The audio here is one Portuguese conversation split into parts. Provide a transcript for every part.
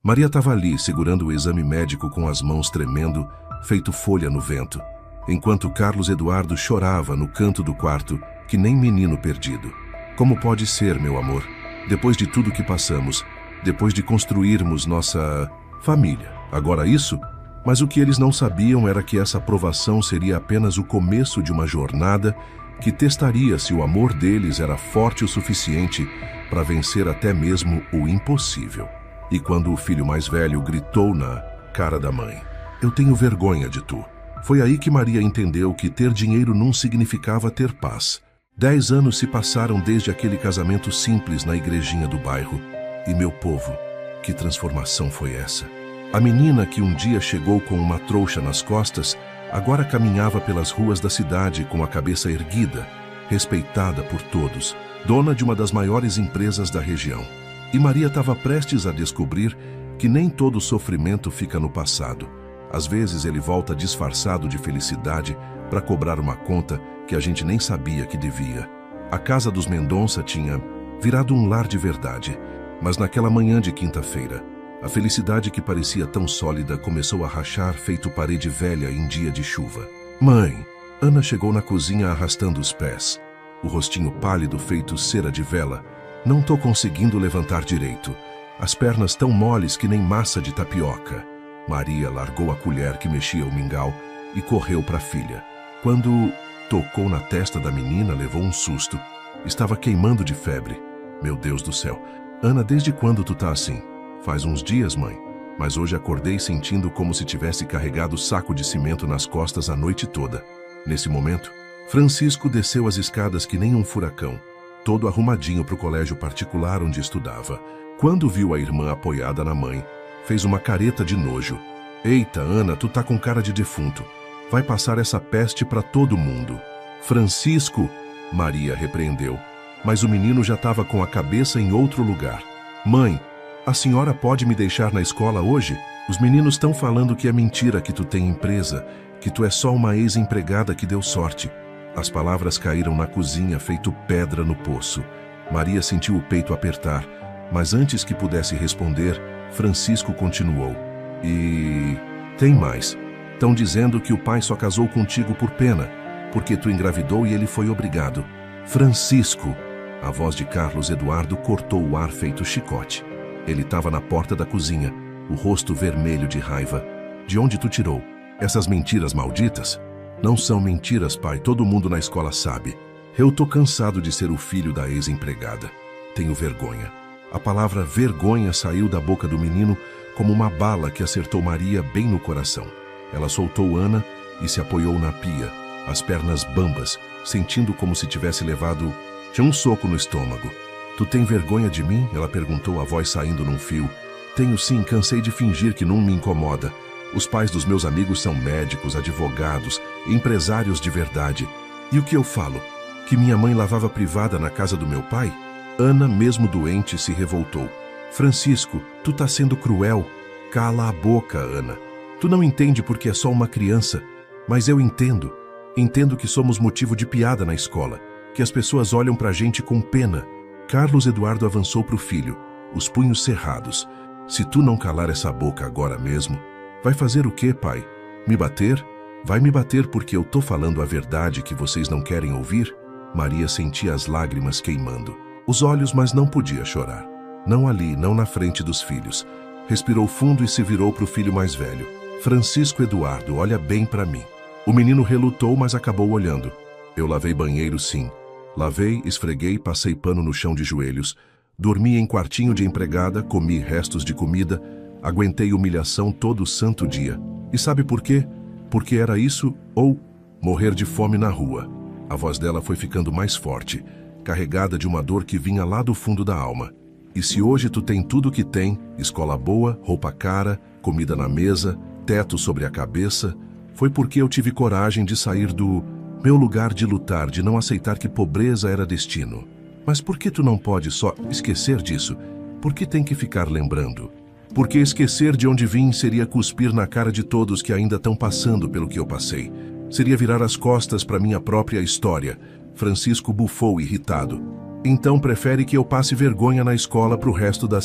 Maria estava ali, segurando o exame médico com as mãos tremendo, feito folha no vento, enquanto Carlos Eduardo chorava no canto do quarto, que nem menino perdido. Como pode ser, meu amor? Depois de tudo que passamos, depois de construirmos nossa família. Agora isso? Mas o que eles não sabiam era que essa aprovação seria apenas o começo de uma jornada que testaria se o amor deles era forte o suficiente para vencer até mesmo o impossível. E quando o filho mais velho gritou na cara da mãe: "Eu tenho vergonha de tu." Foi aí que Maria entendeu que ter dinheiro não significava ter paz. 10 anos se passaram desde aquele casamento simples na igrejinha do bairro. E meu povo, que transformação foi essa? A menina que um dia chegou com uma trouxa nas costas, agora caminhava pelas ruas da cidade com a cabeça erguida, respeitada por todos, dona de uma das maiores empresas da região. E Maria estava prestes a descobrir que nem todo sofrimento fica no passado. Às vezes ele volta disfarçado de felicidade para cobrar uma conta que a gente nem sabia que devia. A casa dos Mendonça tinha virado um lar de verdade, mas naquela manhã de quinta-feira, a felicidade que parecia tão sólida começou a rachar feito parede velha em dia de chuva. "Mãe!" Ana chegou na cozinha arrastando os pés, o rostinho pálido feito cera de vela. "Não tô conseguindo levantar direito. As pernas tão moles que nem massa de tapioca." Maria largou a colher que mexia o mingau e correu para a filha. Quando tocou na testa da menina, levou um susto. Estava queimando de febre. "Meu Deus do céu! Ana, desde quando tu tá assim?" "Faz uns dias, mãe. Mas hoje acordei sentindo como se tivesse carregado saco de cimento nas costas a noite toda." Nesse momento, Francisco desceu as escadas que nem um furacão, todo arrumadinho para o colégio particular onde estudava. Quando viu a irmã apoiada na mãe, fez uma careta de nojo. "Eita, Ana, tu tá com cara de defunto. Vai passar essa peste para todo mundo." "Francisco!" Maria repreendeu, mas o menino já estava com a cabeça em outro lugar. "Mãe, a senhora pode me deixar na escola hoje? Os meninos estão falando que é mentira que tu tem empresa, que tu é só uma ex-empregada que deu sorte." As palavras caíram na cozinha feito pedra no poço. Maria sentiu o peito apertar, mas antes que pudesse responder, Francisco continuou: "E tem mais. Estão dizendo que o pai só casou contigo por pena, porque tu engravidou e ele foi obrigado." "Francisco!" A voz de Carlos Eduardo cortou o ar feito chicote. Ele estava na porta da cozinha, o rosto vermelho de raiva. "De onde tu tirou essas mentiras malditas?" "Não são mentiras, pai, todo mundo na escola sabe. Eu tô cansado de ser o filho da ex-empregada. Tenho vergonha." A palavra vergonha saiu da boca do menino como uma bala que acertou Maria bem no coração. Ela soltou Ana e se apoiou na pia, as pernas bambas, sentindo como se tivesse levado um soco no estômago. "Tu tem vergonha de mim?" ela perguntou, a voz saindo num fio. "Tenho sim, cansei de fingir que não me incomoda. Os pais dos meus amigos são médicos, advogados, empresários de verdade. E o que eu falo? Que minha mãe lavava privada na casa do meu pai?" Ana, mesmo doente, se revoltou. "Francisco, tu tá sendo cruel." "Cala a boca, Ana. Tu não entende porque é só uma criança. Mas eu entendo. Entendo que somos motivo de piada na escola, que as pessoas olham pra gente com pena." Carlos Eduardo avançou pro filho, os punhos cerrados. "Se tu não calar essa boca agora mesmo..." "Vai fazer o quê, pai? Me bater? Vai me bater porque eu tô falando a verdade que vocês não querem ouvir?" Maria sentia as lágrimas queimando os olhos, mas não podia chorar. Não ali, não na frente dos filhos. Respirou fundo e se virou para o filho mais velho. "Francisco Eduardo, olha bem para mim." O menino relutou, mas acabou olhando. "Eu lavei banheiro, sim. Lavei, esfreguei, passei pano no chão de joelhos. Dormi em quartinho de empregada, comi restos de comida, aguentei humilhação todo santo dia. E sabe por quê? Porque era isso ou morrer de fome na rua." A voz dela foi ficando mais forte, carregada de uma dor que vinha lá do fundo da alma. "E se hoje tu tem tudo que tem, escola boa, roupa cara, comida na mesa, teto sobre a cabeça, foi porque eu tive coragem de sair do meu lugar de lutar, de não aceitar que pobreza era destino. Mas por que tu não pode só esquecer disso? Por que tem que ficar lembrando? Porque esquecer de onde vim seria cuspir na cara de todos que ainda estão passando pelo que eu passei. Seria virar as costas para minha própria história." Francisco bufou irritado. "Então prefere que eu passe vergonha na escola pro resto da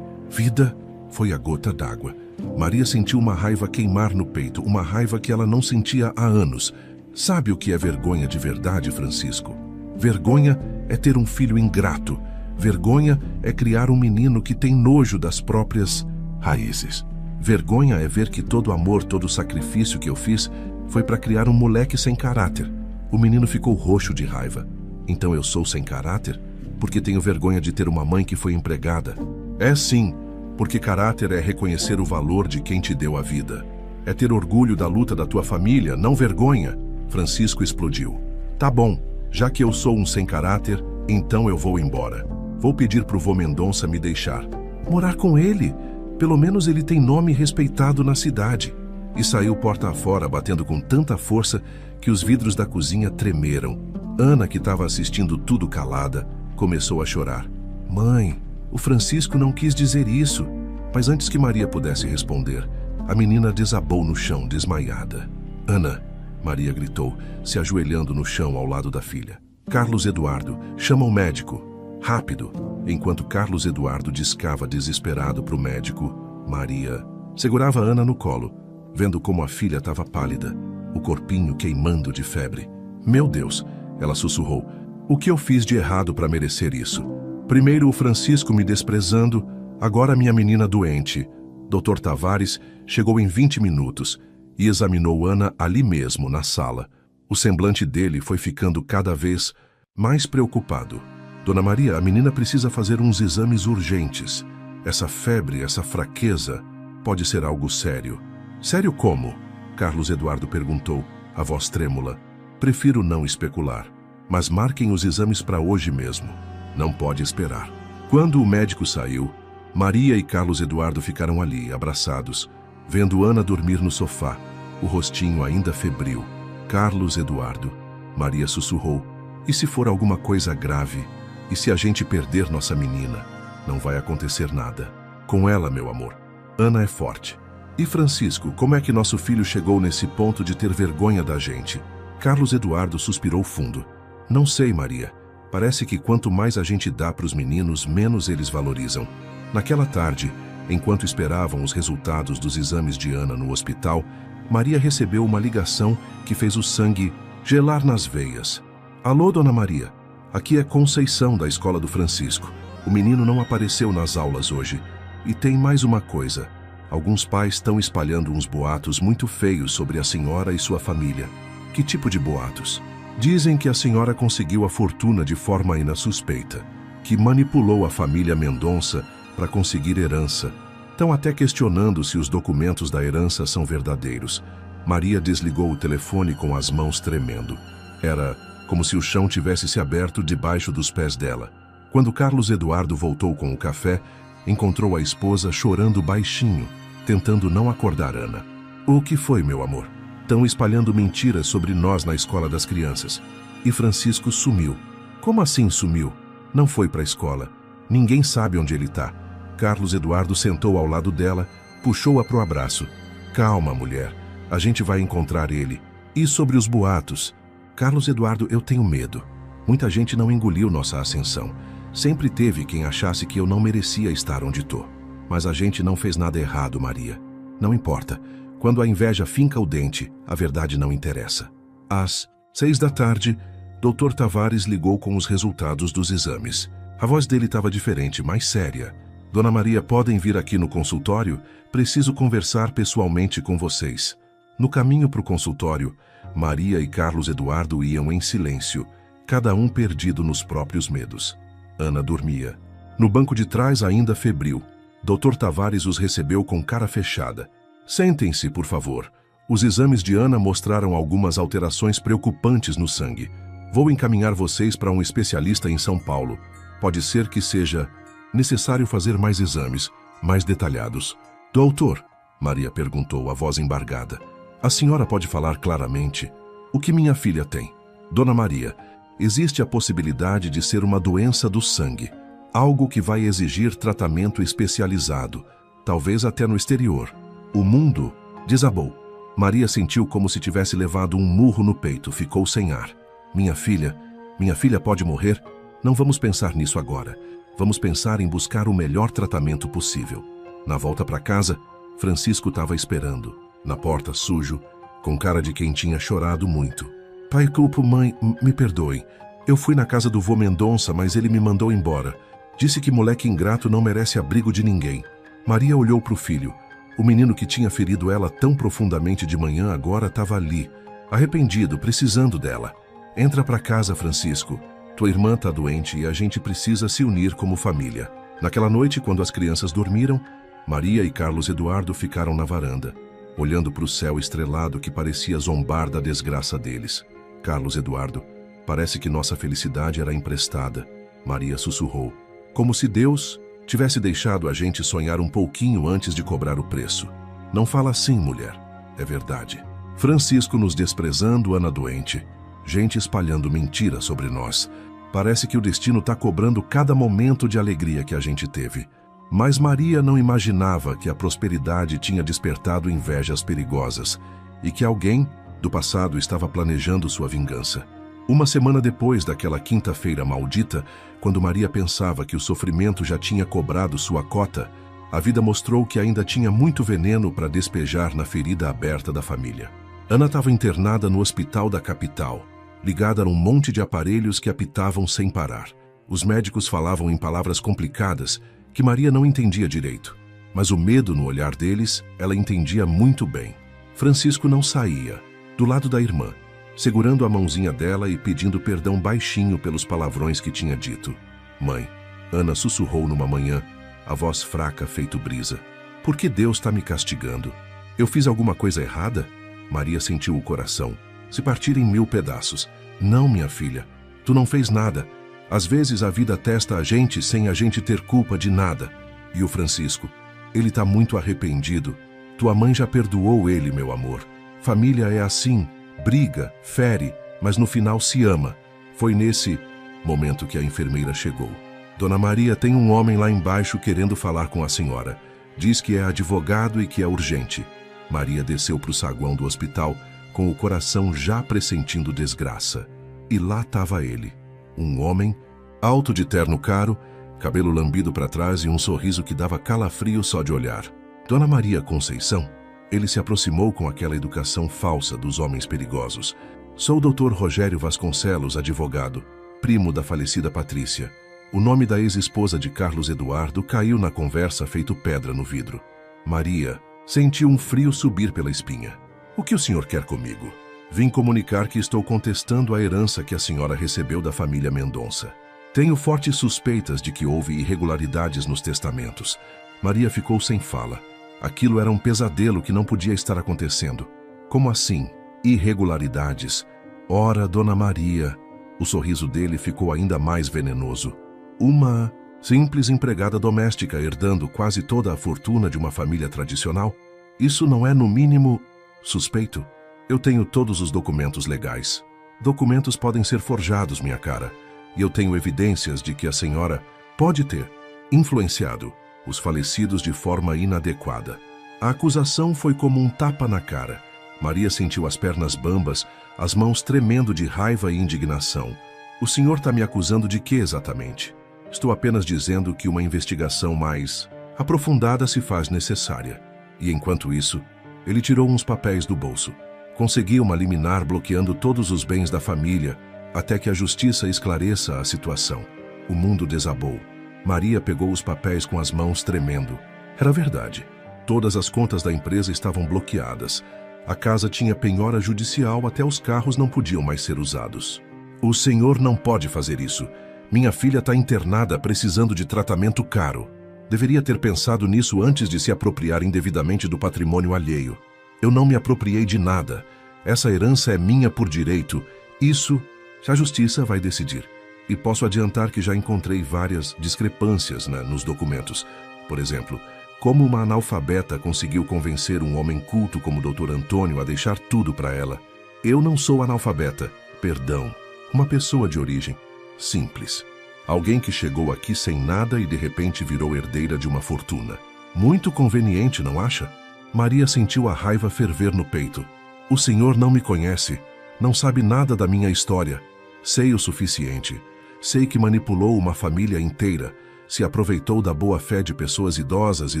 vida?" Foi a gota d'água. Maria sentiu uma raiva queimar no peito, uma raiva que ela não sentia há anos. Sabe o que é vergonha de verdade, Francisco? Vergonha é ter um filho ingrato. Vergonha é criar um menino que tem nojo das próprias raízes. Vergonha é ver que todo amor, todo sacrifício que eu fiz foi para criar um moleque sem caráter. O menino ficou roxo de raiva. Então eu sou sem caráter? Porque tenho vergonha de ter uma mãe que foi empregada? É sim, porque caráter é reconhecer o valor de quem te deu a vida. É ter orgulho da luta da tua família, não vergonha. Francisco explodiu. Tá bom, já que eu sou um sem caráter, então eu vou embora. Vou pedir pro vô Mendonça me deixar. Morar com ele? Pelo menos ele tem nome respeitado na cidade. E saiu porta afora, batendo com tanta força que os vidros da cozinha tremeram. Ana, que estava assistindo tudo calada, começou a chorar. Mãe, o Francisco não quis dizer isso. Mas antes que Maria pudesse responder, a menina desabou no chão, desmaiada. Ana, Maria gritou, se ajoelhando no chão ao lado da filha. Carlos Eduardo, chama o médico. Rápido. Enquanto Carlos Eduardo discava desesperado para o médico, Maria segurava Ana no colo, vendo como a filha estava pálida, o corpinho queimando de febre. Meu Deus, ela sussurrou. O que eu fiz de errado para merecer isso? Primeiro o Francisco me desprezando, agora minha menina doente. Dr. Tavares chegou em 20 minutos e examinou Ana ali mesmo, na sala. O semblante dele foi ficando cada vez mais preocupado. Dona Maria, a menina precisa fazer uns exames urgentes. Essa febre, essa fraqueza, pode ser algo sério. Sério como? Carlos Eduardo perguntou, a voz trêmula. Prefiro não especular, mas marquem os exames para hoje mesmo. Não pode esperar. Quando o médico saiu, Maria e Carlos Eduardo ficaram ali, abraçados, vendo Ana dormir no sofá, o rostinho ainda febril. Carlos Eduardo, Maria sussurrou, e se for alguma coisa grave? E se a gente perder nossa menina? Não vai acontecer nada. Com ela, meu amor. Ana é forte. E Francisco, como é que nosso filho chegou nesse ponto de ter vergonha da gente? Carlos Eduardo suspirou fundo. Não sei, Maria. Parece que quanto mais a gente dá para os meninos, menos eles valorizam. Naquela tarde, enquanto esperavam os resultados dos exames de Ana no hospital, Maria recebeu uma ligação que fez o sangue gelar nas veias. Alô, Dona Maria. Aqui é Conceição, da escola do Francisco. O menino não apareceu nas aulas hoje. E tem mais uma coisa. Alguns pais estão espalhando uns boatos muito feios sobre a senhora e sua família. Que tipo de boatos? Dizem que a senhora conseguiu a fortuna de forma insuspeita, que manipulou a família Mendonça para conseguir herança. Estão até questionando se os documentos da herança são verdadeiros. Maria desligou o telefone com as mãos tremendo. Era como se o chão tivesse se aberto debaixo dos pés dela. Quando Carlos Eduardo voltou com o café, encontrou a esposa chorando baixinho, tentando não acordar Ana. O que foi, meu amor? Estão espalhando mentiras sobre nós na escola das crianças. E Francisco sumiu. Como assim sumiu? Não foi para a escola. Ninguém sabe onde ele está. Carlos Eduardo sentou ao lado dela, puxou-a para o abraço. Calma, mulher. A gente vai encontrar ele. E sobre os boatos? Carlos Eduardo, eu tenho medo. Muita gente não engoliu nossa ascensão. Sempre teve quem achasse que eu não merecia estar onde estou. Mas a gente não fez nada errado, Maria. Não importa. Quando a inveja finca o dente, a verdade não interessa. Às 6 da tarde, Dr. Tavares ligou com os resultados dos exames. A voz dele estava diferente, mais séria. Dona Maria, podem vir aqui no consultório? Preciso conversar pessoalmente com vocês. No caminho para o consultório, Maria e Carlos Eduardo iam em silêncio, cada um perdido nos próprios medos. Ana dormia. No banco de trás, ainda febril, Dr. Tavares os recebeu com cara fechada. Sentem-se, por favor. Os exames de Ana mostraram algumas alterações preocupantes no sangue. Vou encaminhar vocês para um especialista em São Paulo. Pode ser que seja necessário fazer mais exames, mais detalhados. Doutor, Maria perguntou, a voz embargada. A senhora pode falar claramente? O que minha filha tem? Dona Maria, existe a possibilidade de ser uma doença do sangue. Algo que vai exigir tratamento especializado, talvez até no exterior. O mundo desabou. Maria sentiu como se tivesse levado um murro no peito, ficou sem ar. Minha filha pode morrer? Não vamos pensar nisso agora. Vamos pensar em buscar o melhor tratamento possível. Na volta para casa, Francisco estava esperando, na porta sujo, com cara de quem tinha chorado muito. Pai, culpo, mãe, me perdoem. Eu fui na casa do vô Mendonça, mas ele me mandou embora. Disse que moleque ingrato não merece abrigo de ninguém. Maria olhou para o filho. O menino que tinha ferido ela tão profundamente de manhã agora estava ali, arrependido, precisando dela. Entra para casa, Francisco. Tua irmã está doente e a gente precisa se unir como família. Naquela noite, quando as crianças dormiram, Maria e Carlos Eduardo ficaram na varanda, olhando para o céu estrelado que parecia zombar da desgraça deles. Carlos Eduardo, parece que nossa felicidade era emprestada, Maria sussurrou, como se Deus tivesse deixado a gente sonhar um pouquinho antes de cobrar o preço. Não fala assim, mulher. É verdade. Francisco nos desprezando, Ana doente. Gente espalhando mentira sobre nós. Parece que o destino está cobrando cada momento de alegria que a gente teve. Mas Maria não imaginava que a prosperidade tinha despertado invejas perigosas e que alguém do passado estava planejando sua vingança. Uma semana depois daquela quinta-feira maldita, quando Maria pensava que o sofrimento já tinha cobrado sua cota, a vida mostrou que ainda tinha muito veneno para despejar na ferida aberta da família. Ana estava internada no hospital da capital, ligada a um monte de aparelhos que apitavam sem parar. Os médicos falavam em palavras complicadas que Maria não entendia direito, mas o medo no olhar deles ela entendia muito bem. Francisco não saía, do lado da irmã, segurando a mãozinha dela e pedindo perdão baixinho pelos palavrões que tinha dito. Mãe, Ana sussurrou numa manhã, a voz fraca feito brisa. Por que Deus está me castigando? Eu fiz alguma coisa errada? Maria sentiu o coração se partir em 1000 pedaços. Não, minha filha, tu não fez nada. Às vezes a vida testa a gente sem a gente ter culpa de nada. E o Francisco, ele tá muito arrependido. Tua mãe já perdoou ele, meu amor. Família é assim, briga, fere, mas no final se ama. Foi nesse momento que a enfermeira chegou. Dona Maria, tem um homem lá embaixo querendo falar com a senhora. Diz que é advogado e que é urgente. Maria desceu para o saguão do hospital com o coração já pressentindo desgraça. E lá estava ele. Um homem, alto de terno caro, cabelo lambido para trás e um sorriso que dava calafrio só de olhar. Dona Maria Conceição? Ele se aproximou com aquela educação falsa dos homens perigosos. Sou o Dr. Rogério Vasconcelos, advogado, primo da falecida Patrícia. O nome da ex-esposa de Carlos Eduardo caiu na conversa feito pedra no vidro. Maria sentiu um frio subir pela espinha. O que o senhor quer comigo? Vim comunicar que estou contestando a herança que a senhora recebeu da família Mendonça. Tenho fortes suspeitas de que houve irregularidades nos testamentos. Maria ficou sem fala. Aquilo era um pesadelo que não podia estar acontecendo. Como assim? Irregularidades? Ora, Dona Maria... O sorriso dele ficou ainda mais venenoso. Uma simples empregada doméstica herdando quase toda a fortuna de uma família tradicional? Isso não é, no mínimo, suspeito? Eu tenho todos os documentos legais. Documentos podem ser forjados, minha cara. E eu tenho evidências de que a senhora pode ter influenciado os falecidos de forma inadequada. A acusação foi como um tapa na cara. Maria sentiu as pernas bambas, as mãos tremendo de raiva e indignação. O senhor está me acusando de quê exatamente? Estou apenas dizendo que uma investigação mais aprofundada se faz necessária. E enquanto isso, ele tirou uns papéis do bolso. Conseguiu uma liminar bloqueando todos os bens da família, até que a justiça esclareça a situação. O mundo desabou. Maria pegou os papéis com as mãos tremendo. Era verdade. Todas as contas da empresa estavam bloqueadas. A casa tinha penhora judicial, até os carros não podiam mais ser usados. O senhor não pode fazer isso. Minha filha está internada precisando de tratamento caro. Deveria ter pensado nisso antes de se apropriar indevidamente do patrimônio alheio. Eu não me apropriei de nada. Essa herança é minha por direito. Isso, a justiça vai decidir. E posso adiantar que já encontrei várias discrepâncias nos documentos. Por exemplo, como uma analfabeta conseguiu convencer um homem culto como o Dr. Antônio a deixar tudo para ela? Eu não sou analfabeta, perdão. Uma pessoa de origem simples. Alguém que chegou aqui sem nada e de repente virou herdeira de uma fortuna. Muito conveniente, não acha? Maria sentiu a raiva ferver no peito. O senhor não me conhece, não sabe nada da minha história. Sei o suficiente. Sei que manipulou uma família inteira, Se aproveitou da boa-fé de pessoas idosas e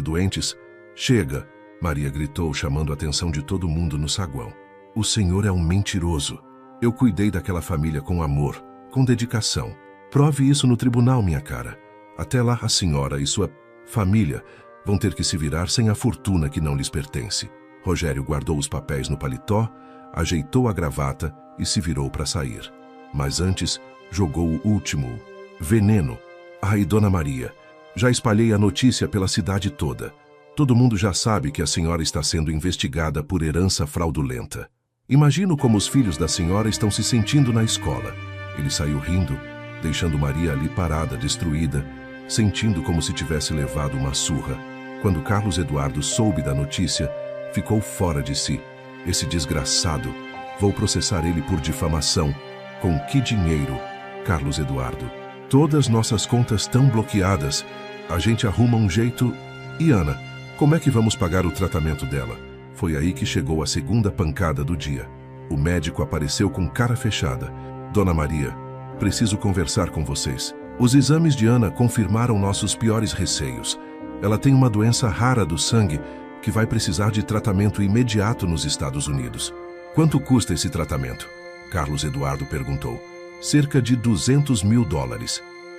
doentes. Chega! Maria gritou, chamando a atenção de todo mundo no saguão. O senhor é um mentiroso. Eu cuidei daquela família com amor, com dedicação. Prove isso no tribunal, minha cara. Até lá, a senhora e sua família vão ter que se virar sem a fortuna que não lhes pertence. Rogério guardou os papéis no paletó, ajeitou a gravata e se virou para sair. Mas antes, jogou o último veneno. Ai, Dona Maria, já espalhei a notícia pela cidade toda. Todo mundo já sabe que a senhora está sendo investigada por herança fraudulenta. Imagino como os filhos da senhora estão se sentindo na escola. Ele saiu rindo, deixando Maria ali parada, destruída, sentindo como se tivesse levado uma surra. Quando Carlos Eduardo soube da notícia, ficou fora de si. Esse desgraçado, vou processar ele por difamação. Com que dinheiro, Carlos Eduardo? Todas nossas contas estão bloqueadas. A gente arruma um jeito. E Ana, como é que vamos pagar o tratamento dela? Foi aí que chegou a segunda pancada do dia. O médico apareceu com cara fechada. Dona Maria, preciso conversar com vocês. Os exames de Ana confirmaram nossos piores receios. Ela tem uma doença rara do sangue que vai precisar de tratamento imediato nos Estados Unidos. Quanto custa esse tratamento? Carlos Eduardo perguntou. Cerca de $200 mil.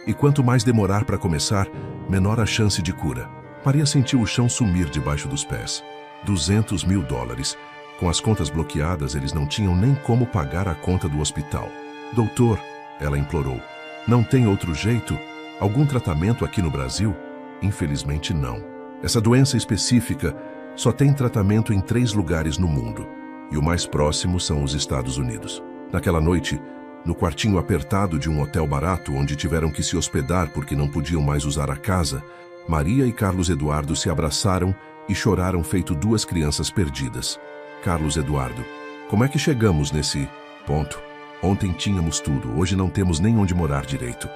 E quanto mais demorar para começar, menor a chance de cura. Maria sentiu o chão sumir debaixo dos pés. $200 mil. Com as contas bloqueadas, eles não tinham nem como pagar a conta do hospital. Doutor, ela implorou, não tem outro jeito? Algum tratamento aqui no Brasil? Infelizmente não. Essa doença específica só tem tratamento em 3 lugares no mundo. E o mais próximo são os Estados Unidos. Naquela noite, no quartinho apertado de um hotel barato, onde tiveram que se hospedar porque não podiam mais usar a casa, Maria e Carlos Eduardo se abraçaram e choraram feito 2 crianças perdidas. Carlos Eduardo, como é que chegamos nesse ponto? Ontem tínhamos tudo, hoje não temos nem onde morar direito.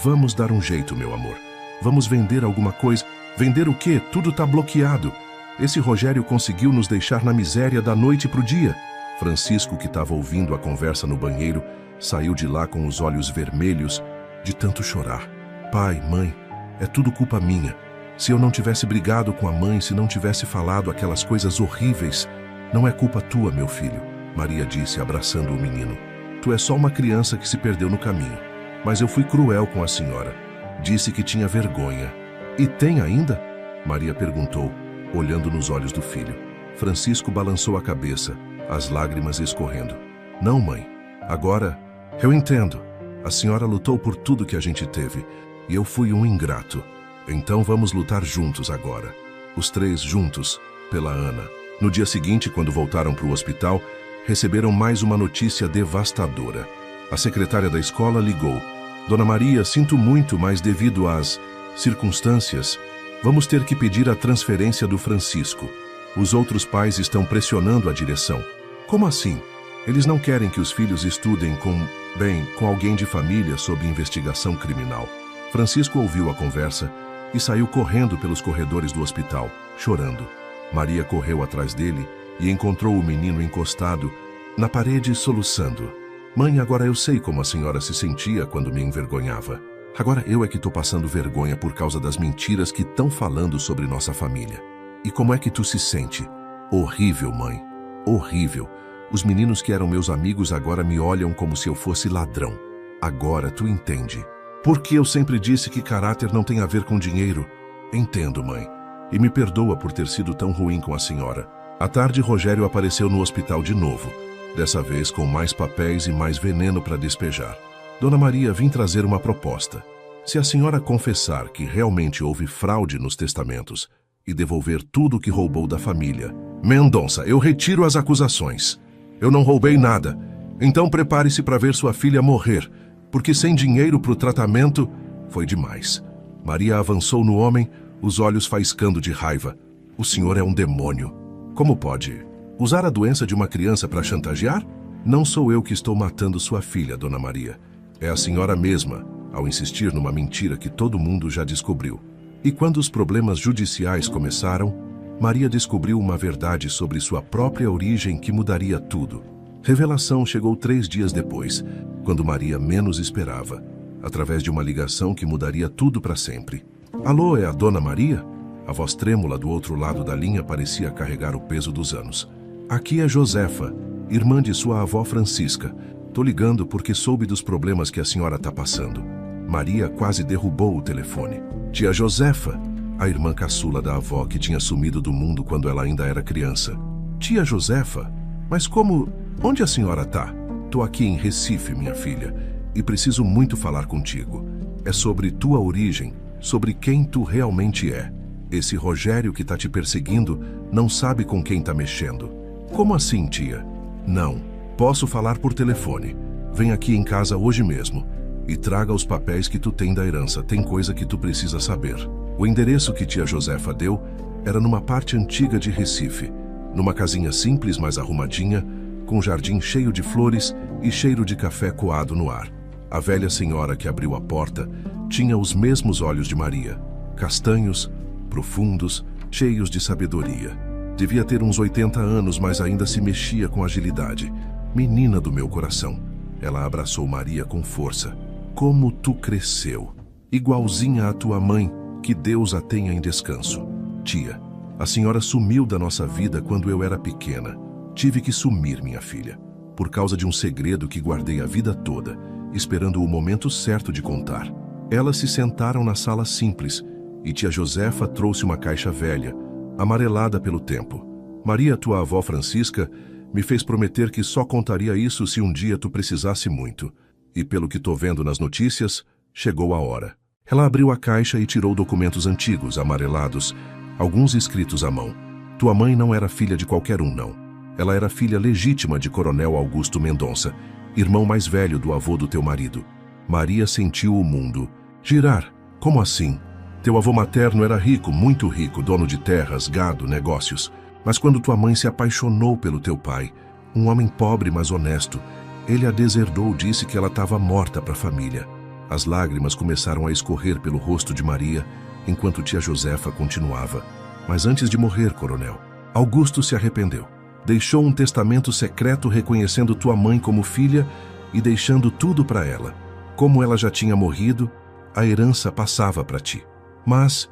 Vamos dar um jeito, meu amor. Vamos vender alguma coisa. Vender o quê? Tudo tá bloqueado. Esse Rogério conseguiu nos deixar na miséria da noite pro dia. Francisco, que estava ouvindo a conversa no banheiro, saiu de lá com os olhos vermelhos de tanto chorar. Pai, mãe, é tudo culpa minha. Se eu não tivesse brigado com a mãe, se não tivesse falado aquelas coisas horríveis, não é culpa tua, meu filho, Maria disse, abraçando o menino. Tu é só uma criança que se perdeu no caminho. Mas eu fui cruel com a senhora. Disse que tinha vergonha. E tem ainda? Maria perguntou, olhando nos olhos do filho. Francisco balançou a cabeça, as lágrimas escorrendo. Não, mãe. Agora, eu entendo. A senhora lutou por tudo que a gente teve. E eu fui um ingrato. Então vamos lutar juntos agora. Os 3 juntos, pela Ana. No dia seguinte, quando voltaram para o hospital, receberam mais uma notícia devastadora. A secretária da escola ligou. Dona Maria, sinto muito, mas devido às circunstâncias, vamos ter que pedir a transferência do Francisco. Os outros pais estão pressionando a direção. Como assim? Eles não querem que os filhos estudem com alguém de família sob investigação criminal. Francisco ouviu a conversa e saiu correndo pelos corredores do hospital, chorando. Maria correu atrás dele e encontrou o menino encostado na parede, soluçando. Mãe, agora eu sei como a senhora se sentia quando me envergonhava. Agora eu é que estou passando vergonha por causa das mentiras que estão falando sobre nossa família. E como é que tu se sente? Horrível, mãe. Horrível. Os meninos que eram meus amigos agora me olham como se eu fosse ladrão. Agora tu entende. Porque eu sempre disse que caráter não tem a ver com dinheiro. Entendo, mãe. E me perdoa por ter sido tão ruim com a senhora. À tarde, Rogério apareceu no hospital de novo. Dessa vez com mais papéis e mais veneno para despejar. Dona Maria, vim trazer uma proposta. Se a senhora confessar que realmente houve fraude nos testamentos e devolver tudo o que roubou da família... Mendonça, eu retiro as acusações. Eu não roubei nada. Então prepare-se para ver sua filha morrer, porque sem dinheiro para o tratamento foi demais. Maria avançou no homem, os olhos faiscando de raiva. O senhor é um demônio. Como pode usar a doença de uma criança para chantagear? Não sou eu que estou matando sua filha, Dona Maria. É a senhora mesma, ao insistir numa mentira que todo mundo já descobriu. E quando os problemas judiciais começaram, Maria descobriu uma verdade sobre sua própria origem que mudaria tudo. Revelação chegou 3 dias depois, quando Maria menos esperava, através de uma ligação que mudaria tudo para sempre. Alô, é a Dona Maria? A voz trêmula do outro lado da linha parecia carregar o peso dos anos. Aqui é Josefa, irmã de sua avó Francisca. Tô ligando porque soube dos problemas que a senhora tá passando. Maria quase derrubou o telefone. Tia Josefa, a irmã caçula da avó que tinha sumido do mundo quando ela ainda era criança. Tia Josefa? Mas como... Onde a senhora tá? Tô aqui em Recife, minha filha, e preciso muito falar contigo. É sobre tua origem, sobre quem tu realmente é. Esse Rogério que tá te perseguindo não sabe com quem tá mexendo. Como assim, tia? Não. Posso falar por telefone. Vem aqui em casa hoje mesmo e traga os papéis que tu tem da herança. Tem coisa que tu precisa saber. O endereço que tia Josefa deu era numa parte antiga de Recife, numa casinha simples, mas arrumadinha, com um jardim cheio de flores e cheiro de café coado no ar. A velha senhora que abriu a porta tinha os mesmos olhos de Maria, castanhos, profundos, cheios de sabedoria. Devia ter uns 80 anos, mas ainda se mexia com agilidade. Menina do meu coração. Ela abraçou Maria com força. Como tu cresceu! Igualzinha à tua mãe, que Deus a tenha em descanso. Tia, a senhora sumiu da nossa vida quando eu era pequena. Tive que sumir, minha filha, por causa de um segredo que guardei a vida toda, esperando o momento certo de contar. Elas se sentaram na sala simples, e tia Josefa trouxe uma caixa velha, amarelada pelo tempo. Maria, tua avó Francisca, me fez prometer que só contaria isso se um dia tu precisasse muito. E pelo que tô vendo nas notícias, chegou a hora. Ela abriu a caixa e tirou documentos antigos, amarelados, alguns escritos à mão. Tua mãe não era filha de qualquer um, não. Ela era filha legítima de Coronel Augusto Mendonça, irmão mais velho do avô do teu marido. Maria sentiu o mundo girar. Como assim? Teu avô materno era rico, muito rico, dono de terras, gado, negócios. Mas quando tua mãe se apaixonou pelo teu pai, um homem pobre mas honesto, ele a deserdou, disse que ela estava morta para a família. As lágrimas começaram a escorrer pelo rosto de Maria, enquanto tia Josefa continuava. Mas antes de morrer, coronel, Augusto se arrependeu. Deixou um testamento secreto reconhecendo tua mãe como filha e deixando tudo para ela. Como ela já tinha morrido, a herança passava para ti. Mas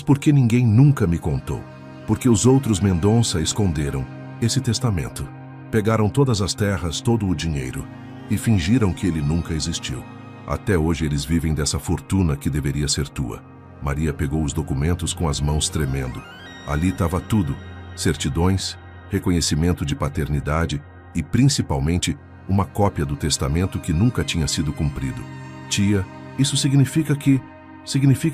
por que ninguém nunca me contou? Porque os outros Mendonça esconderam esse testamento. Pegaram todas as terras, todo o dinheiro, e fingiram que ele nunca existiu. Até hoje eles vivem dessa fortuna que deveria ser tua. Maria pegou os documentos com as mãos tremendo. Ali estava tudo: certidões, reconhecimento de paternidade e, principalmente, uma cópia do testamento que nunca tinha sido cumprido. Tia, isso significa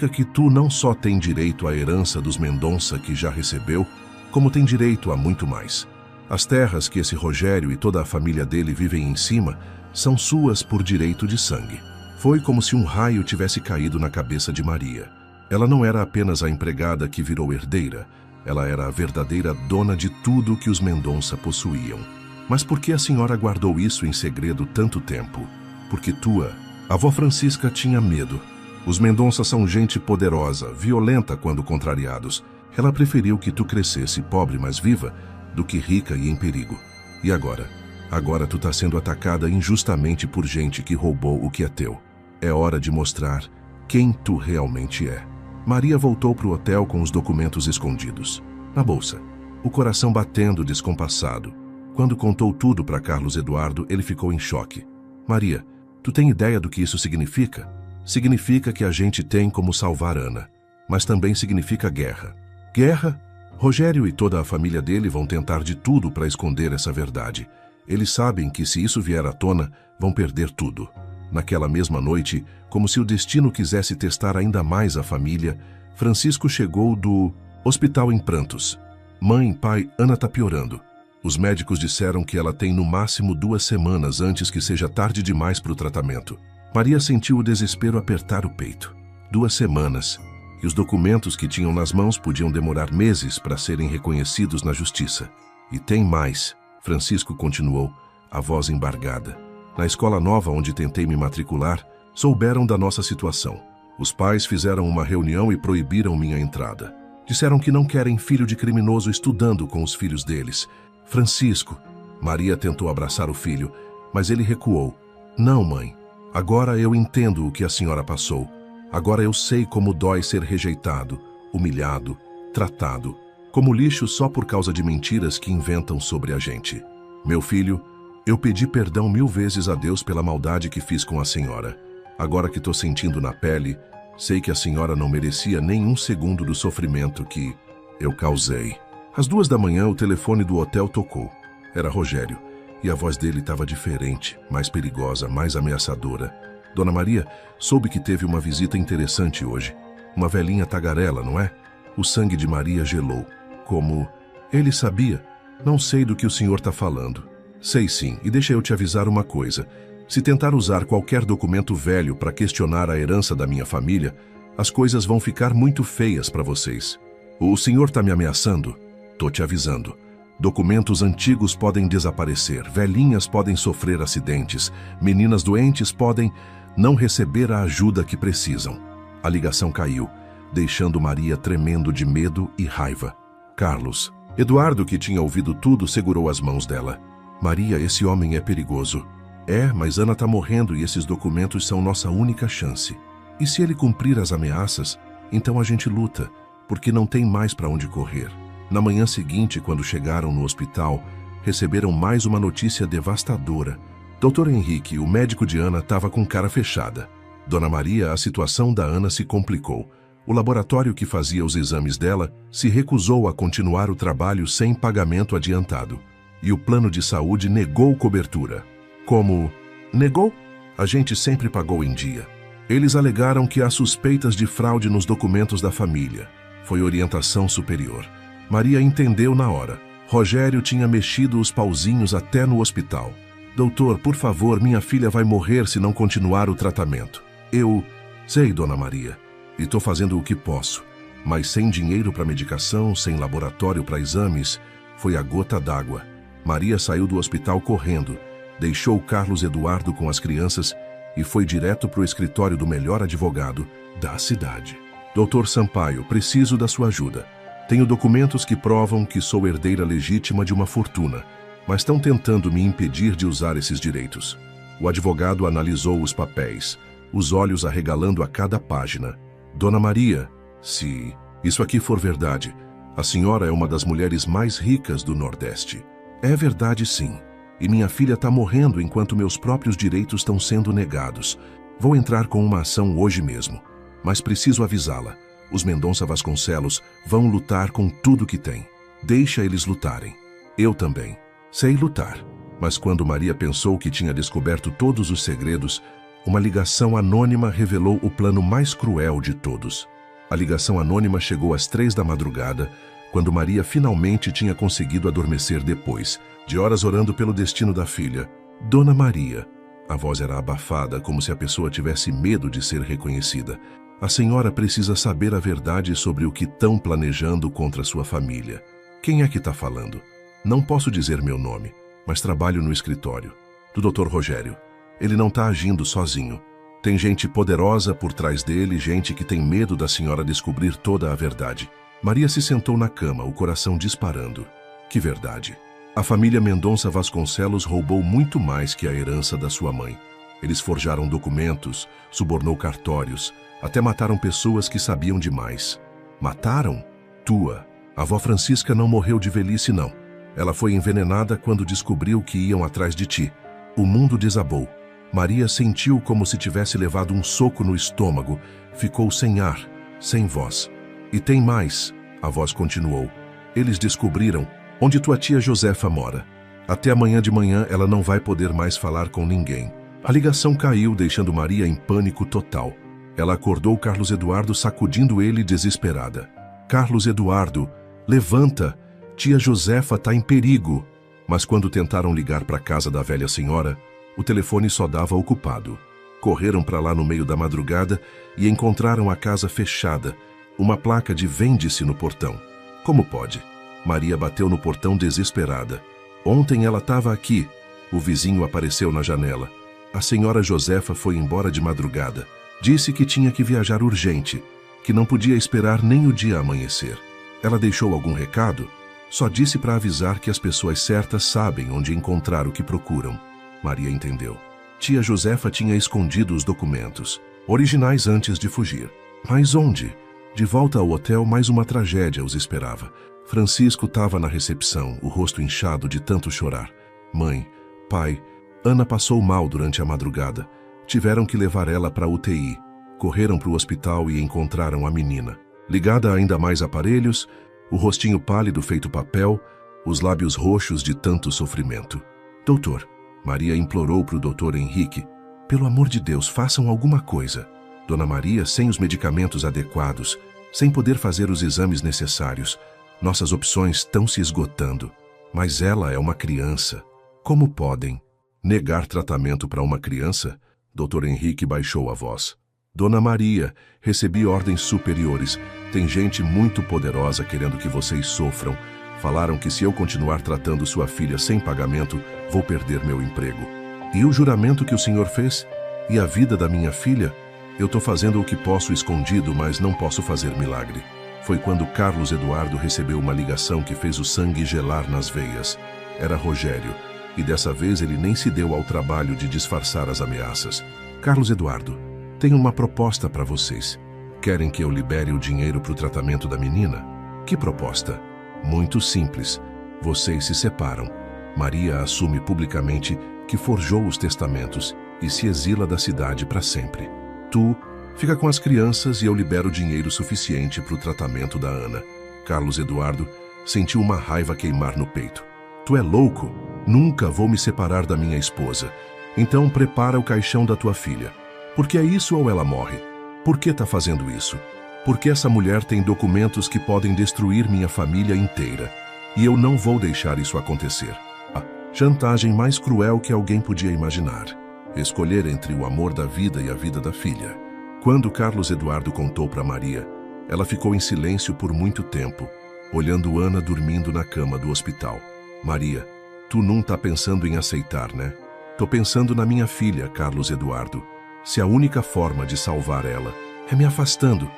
que tu não só tem direito à herança dos Mendonça que já recebeu, como tem direito a muito mais. As terras que esse Rogério e toda a família dele vivem em cima são suas por direito de sangue. Foi como se um raio tivesse caído na cabeça de Maria. Ela não era apenas a empregada que virou herdeira, ela era a verdadeira dona de tudo que os Mendonça possuíam. Mas por que a senhora guardou isso em segredo tanto tempo? Porque tua avó Francisca tinha medo. Os Mendonça são gente poderosa, violenta quando contrariados. Ela preferiu que tu crescesse pobre, mas viva, do que rica e em perigo. E agora? Agora tu tá sendo atacada injustamente por gente que roubou o que é teu. É hora de mostrar quem tu realmente é. Maria voltou pro hotel com os documentos escondidos na bolsa, o coração batendo descompassado. Quando contou tudo para Carlos Eduardo, ele ficou em choque. Maria, tu tem ideia do que isso significa? Significa que a gente tem como salvar Ana, mas também significa guerra. Guerra? Rogério e toda a família dele vão tentar de tudo para esconder essa verdade. Eles sabem que se isso vier à tona, vão perder tudo. Naquela mesma noite, como se o destino quisesse testar ainda mais a família, Francisco chegou do hospital em prantos. Mãe, pai, Ana tá piorando. Os médicos disseram que ela tem no máximo 2 semanas antes que seja tarde demais para o tratamento. Maria sentiu o desespero apertar o peito. 2 semanas. E os documentos que tinham nas mãos podiam demorar meses para serem reconhecidos na justiça. E tem mais, Francisco continuou, a voz embargada. Na escola nova onde tentei me matricular, souberam da nossa situação. Os pais fizeram uma reunião e proibiram minha entrada. Disseram que não querem filho de criminoso estudando com os filhos deles. Francisco, Maria tentou abraçar o filho, mas ele recuou. Não, mãe. Agora eu entendo o que a senhora passou. Agora eu sei como dói ser rejeitado, humilhado, tratado, como lixo só por causa de mentiras que inventam sobre a gente. Meu filho, eu pedi perdão 1000 vezes a Deus pela maldade que fiz com a senhora. Agora que estou sentindo na pele, sei que a senhora não merecia nem um segundo do sofrimento que eu causei. Às 2 da manhã, o telefone do hotel tocou. Era Rogério, e a voz dele estava diferente, mais perigosa, mais ameaçadora. Dona Maria, soube que teve uma visita interessante hoje. Uma velhinha tagarela, não é? O sangue de Maria gelou. Como... Ele sabia. Não sei do que o senhor está falando. Sei sim, e deixa eu te avisar uma coisa. Se tentar usar qualquer documento velho para questionar a herança da minha família, as coisas vão ficar muito feias para vocês. O senhor está me ameaçando? Tô te avisando. Documentos antigos podem desaparecer, velhinhas podem sofrer acidentes, meninas doentes podem não receber a ajuda que precisam. A ligação caiu, deixando Maria tremendo de medo e raiva. Carlos. Eduardo, que tinha ouvido tudo, segurou as mãos dela. Maria, esse homem é perigoso. É, mas Ana está morrendo e esses documentos são nossa única chance. E se ele cumprir as ameaças, então a gente luta, porque não tem mais para onde correr. Na manhã seguinte, quando chegaram no hospital, receberam mais uma notícia devastadora. Dr. Henrique, o médico de Ana, estava com cara fechada. Dona Maria, a situação da Ana se complicou. O laboratório que fazia os exames dela se recusou a continuar o trabalho sem pagamento adiantado. E o plano de saúde negou cobertura. Como negou? A gente sempre pagou em dia. Eles alegaram que há suspeitas de fraude nos documentos da família. Foi orientação superior. Maria entendeu na hora. Rogério tinha mexido os pauzinhos até no hospital. Doutor, por favor, minha filha vai morrer se não continuar o tratamento. Eu sei, Dona Maria, e estou fazendo o que posso. Mas sem dinheiro para medicação, sem laboratório para exames, foi a gota d'água. Maria saiu do hospital correndo, deixou Carlos Eduardo com as crianças e foi direto para o escritório do melhor advogado da cidade. Doutor Sampaio, preciso da sua ajuda. Tenho documentos que provam que sou herdeira legítima de uma fortuna, mas estão tentando me impedir de usar esses direitos. O advogado analisou os papéis, os olhos arregalando a cada página. Dona Maria, se isso aqui for verdade, a senhora é uma das mulheres mais ricas do Nordeste. É verdade, sim. E minha filha está morrendo enquanto meus próprios direitos estão sendo negados. Vou entrar com uma ação hoje mesmo. Mas preciso avisá-la. Os Mendonça Vasconcelos vão lutar com tudo que têm. Deixa eles lutarem. Eu também. Sei lutar. Mas quando Maria pensou que tinha descoberto todos os segredos, uma ligação anônima revelou o plano mais cruel de todos. A ligação anônima chegou às 3 da madrugada, quando Maria finalmente tinha conseguido adormecer depois de horas orando pelo destino da filha. Dona Maria. A voz era abafada, como se a pessoa tivesse medo de ser reconhecida. A senhora precisa saber a verdade sobre o que estão planejando contra sua família. Quem é que está falando? Não posso dizer meu nome, mas trabalho no escritório do Dr. Rogério. Ele não está agindo sozinho. Tem gente poderosa por trás dele, gente que tem medo da senhora descobrir toda a verdade. Maria se sentou na cama, o coração disparando. Que verdade! A família Mendonça Vasconcelos roubou muito mais que a herança da sua mãe. Eles forjaram documentos, subornou cartórios, até mataram pessoas que sabiam demais. Mataram? Tua. A avó Francisca não morreu de velhice, não. Ela foi envenenada quando descobriu que iam atrás de ti. O mundo desabou. Maria sentiu como se tivesse levado um soco no estômago. Ficou sem ar, sem voz. E tem mais, a voz continuou. Eles descobriram onde tua tia Josefa mora. Até amanhã de manhã ela não vai poder mais falar com ninguém. A ligação caiu, deixando Maria em pânico total. Ela acordou Carlos Eduardo, sacudindo ele desesperada. Carlos Eduardo, levanta! Tia Josefa está em perigo. Mas quando tentaram ligar para a casa da velha senhora, o telefone só dava ocupado. Correram para lá no meio da madrugada e encontraram a casa fechada, uma placa de vende-se no portão. Como pode? Maria bateu no portão desesperada. Ontem ela estava aqui. O vizinho apareceu na janela. A senhora Josefa foi embora de madrugada. Disse que tinha que viajar urgente, que não podia esperar nem o dia amanhecer. Ela deixou algum recado? Só disse para avisar que as pessoas certas sabem onde encontrar o que procuram. Maria entendeu. Tia Josefa tinha escondido os documentos. Originais antes de fugir. Mas onde? De volta ao hotel, mais uma tragédia os esperava. Francisco estava na recepção, o rosto inchado de tanto chorar. Mãe, pai, Ana passou mal durante a madrugada. Tiveram que levar ela para a UTI. Correram para o hospital e encontraram a menina. Ligada a ainda mais aparelhos, o rostinho pálido feito papel, os lábios roxos de tanto sofrimento. Doutor, Maria implorou para o doutor Henrique. Pelo amor de Deus, façam alguma coisa. Dona Maria, sem os medicamentos adequados, sem poder fazer os exames necessários. Nossas opções estão se esgotando. Mas ela é uma criança. Como podem negar tratamento para uma criança? Dr. Henrique baixou a voz. Dona Maria, recebi ordens superiores. Tem gente muito poderosa querendo que vocês sofram. Falaram que se eu continuar tratando sua filha sem pagamento, vou perder meu emprego. E o juramento que o senhor fez? E a vida da minha filha? Eu estou fazendo o que posso escondido, mas não posso fazer milagre. Foi quando Carlos Eduardo recebeu uma ligação que fez o sangue gelar nas veias. Era Rogério, e dessa vez ele nem se deu ao trabalho de disfarçar as ameaças. Carlos Eduardo, tenho uma proposta para vocês. Querem que eu libere o dinheiro para o tratamento da menina? Que proposta? Muito simples. Vocês se separam. Maria assume publicamente que forjou os testamentos e se exila da cidade para sempre. Tu fica com as crianças e eu libero dinheiro suficiente para o tratamento da Ana. Carlos Eduardo sentiu uma raiva queimar no peito. Tu é louco? Nunca vou me separar da minha esposa. Então prepara o caixão da tua filha. Porque é isso ou ela morre? Por que tá fazendo isso? Porque essa mulher tem documentos que podem destruir minha família inteira. E eu não vou deixar isso acontecer. A chantagem mais cruel que alguém podia imaginar. Escolher entre o amor da vida e a vida da filha. Quando Carlos Eduardo contou para Maria, ela ficou em silêncio por muito tempo, olhando Ana dormindo na cama do hospital. Maria, tu não tá pensando em aceitar, né? Tô pensando na minha filha, Carlos Eduardo. Se a única forma de salvar ela é me afastando.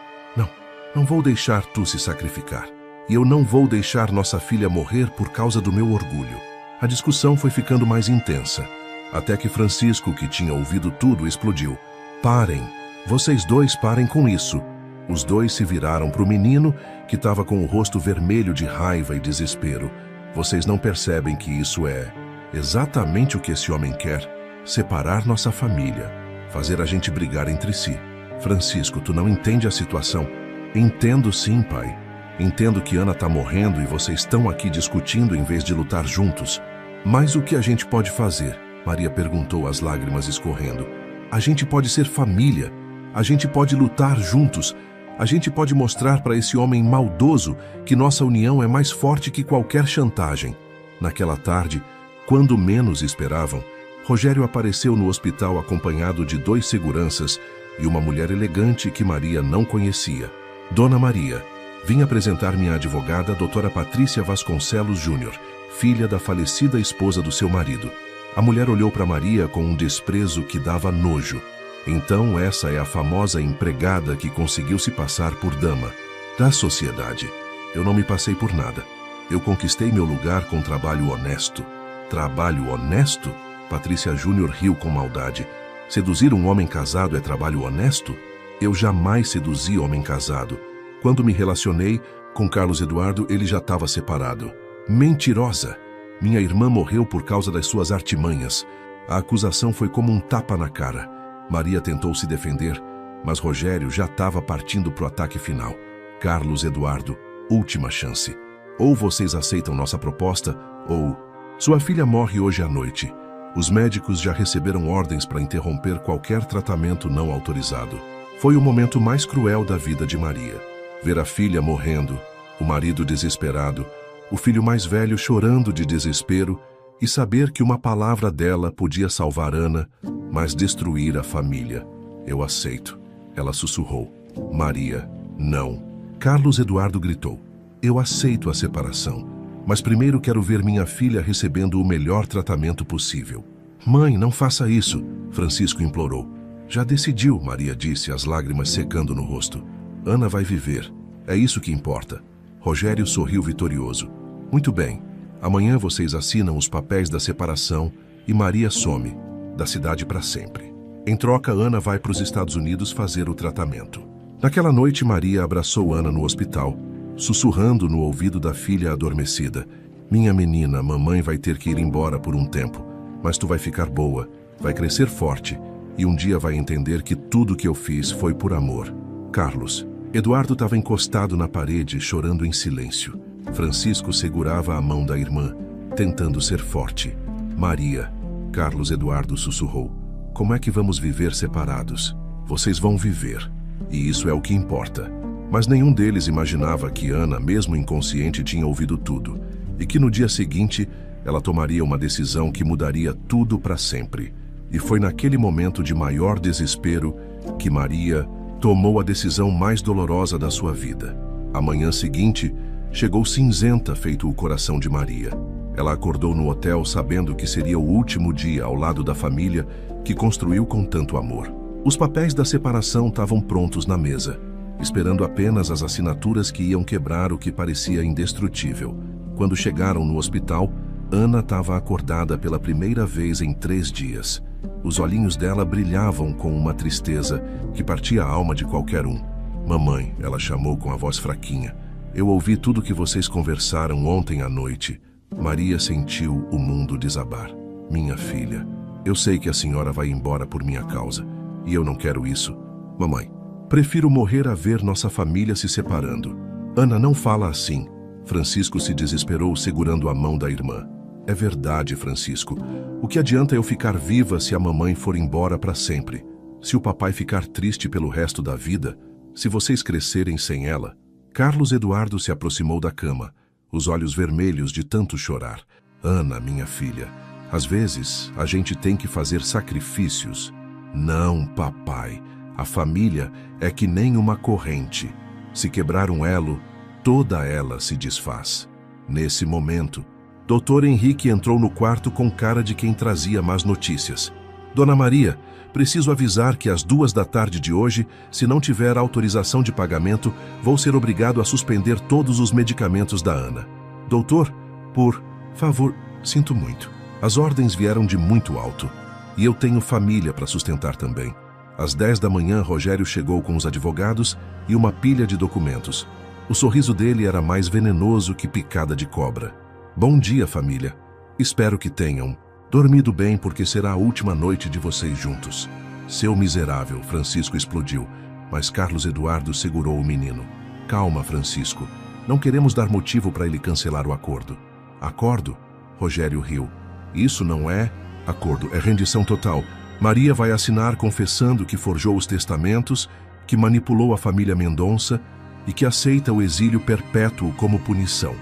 Não vou deixar tu se sacrificar. E eu não vou deixar nossa filha morrer por causa do meu orgulho. A discussão foi ficando mais intensa. Até que Francisco, que tinha ouvido tudo, explodiu. Parem! Vocês dois parem com isso. Os dois se viraram para o menino, que estava com o rosto vermelho de raiva e desespero. Vocês não percebem que isso é exatamente o que esse homem quer? Separar nossa família. Fazer a gente brigar entre si. Francisco, tu não entende a situação. Entendo sim, pai. Entendo que Ana está morrendo e vocês estão aqui discutindo em vez de lutar juntos. Mas o que a gente pode fazer? Maria perguntou, as lágrimas escorrendo. A gente pode ser família. A gente pode lutar juntos. A gente pode mostrar para esse homem maldoso que nossa união é mais forte que qualquer chantagem. Naquela tarde, quando menos esperavam, Rogério apareceu no hospital acompanhado de 2 seguranças e uma mulher elegante que Maria não conhecia. Dona Maria, vim apresentar minha advogada, doutora Patrícia Vasconcelos Júnior, filha da falecida esposa do seu marido. A mulher olhou para Maria com um desprezo que dava nojo. Então essa é a famosa empregada que conseguiu se passar por dama da sociedade. Eu não me passei por nada. Eu conquistei meu lugar com trabalho honesto. Trabalho honesto? Patrícia Júnior riu com maldade. Seduzir um homem casado é trabalho honesto? Eu jamais seduzi homem casado. Quando me relacionei com Carlos Eduardo, ele já estava separado. Mentirosa! Minha irmã morreu por causa das suas artimanhas. A acusação foi como um tapa na cara. Maria tentou se defender, mas Rogério já estava partindo para o ataque final. Carlos Eduardo, última chance. Ou vocês aceitam nossa proposta, ou... Sua filha morre hoje à noite. Os médicos já receberam ordens para interromper qualquer tratamento não autorizado. Foi o momento mais cruel da vida de Maria. Ver a filha morrendo, o marido desesperado, o filho mais velho chorando de desespero e saber que uma palavra dela podia salvar Ana, mas destruir a família. Eu aceito. Ela sussurrou. Maria, não. Carlos Eduardo gritou. Eu aceito a separação, mas primeiro quero ver minha filha recebendo o melhor tratamento possível. Mãe, não faça isso, Francisco implorou. Já decidiu, Maria disse, as lágrimas secando no rosto. Ana vai viver. É isso que importa. Rogério sorriu vitorioso. Muito bem. Amanhã vocês assinam os papéis da separação e Maria some da cidade para sempre. Em troca, Ana vai para os Estados Unidos fazer o tratamento. Naquela noite, Maria abraçou Ana no hospital, sussurrando no ouvido da filha adormecida: minha menina, mamãe vai ter que ir embora por um tempo, mas tu vai ficar boa, vai crescer forte e um dia vai entender que tudo que eu fiz foi por amor. Carlos. Eduardo estava encostado na parede, chorando em silêncio. Francisco segurava a mão da irmã, tentando ser forte. Maria. Carlos Eduardo sussurrou: como é que vamos viver separados? Vocês vão viver, e isso é o que importa. Mas nenhum deles imaginava que Ana, mesmo inconsciente, tinha ouvido tudo, e que no dia seguinte ela tomaria uma decisão que mudaria tudo para sempre. E foi naquele momento de maior desespero que Maria tomou a decisão mais dolorosa da sua vida. A manhã seguinte chegou cinzenta, feito o coração de Maria. Ela acordou no hotel sabendo que seria o último dia ao lado da família que construiu com tanto amor. Os papéis da separação estavam prontos na mesa, esperando apenas as assinaturas que iam quebrar o que parecia indestrutível. Quando chegaram no hospital, Ana estava acordada pela primeira vez em 3 dias. Os olhinhos dela brilhavam com uma tristeza que partia a alma de qualquer um. Mamãe, ela chamou com a voz fraquinha, eu ouvi tudo que vocês conversaram ontem à noite. Maria sentiu o mundo desabar. Minha filha, eu sei que a senhora vai embora por minha causa, e eu não quero isso. Mamãe, prefiro morrer a ver nossa família se separando. Ana, não fala assim. Francisco se desesperou, segurando a mão da irmã. É verdade, Francisco. O que adianta eu ficar viva se a mamãe for embora para sempre? Se o papai ficar triste pelo resto da vida? Se vocês crescerem sem ela? Carlos Eduardo se aproximou da cama, os olhos vermelhos de tanto chorar. Ana, minha filha, às vezes a gente tem que fazer sacrifícios. Não, papai. A família é que nem uma corrente. Se quebrar um elo, toda ela se desfaz. Nesse momento, Dr. Henrique entrou no quarto com cara de quem trazia más notícias. Dona Maria, preciso avisar que às 2h de hoje, se não tiver autorização de pagamento, vou ser obrigado a suspender todos os medicamentos da Ana. Doutor, por favor, sinto muito. As ordens vieram de muito alto. E eu tenho família para sustentar também. Às 10 da manhã, Rogério chegou com os advogados e uma pilha de documentos. O sorriso dele era mais venenoso que picada de cobra. Bom dia, família. Espero que tenham dormido bem, porque será a última noite de vocês juntos. Seu miserável, Francisco explodiu, mas Carlos Eduardo segurou o menino. Calma, Francisco. Não queremos dar motivo para ele cancelar o acordo. Acordo? Rogério riu. Isso não é acordo, é rendição total. Maria vai assinar confessando que forjou os testamentos, que manipulou a família Mendonça e que aceita o exílio perpétuo como punição.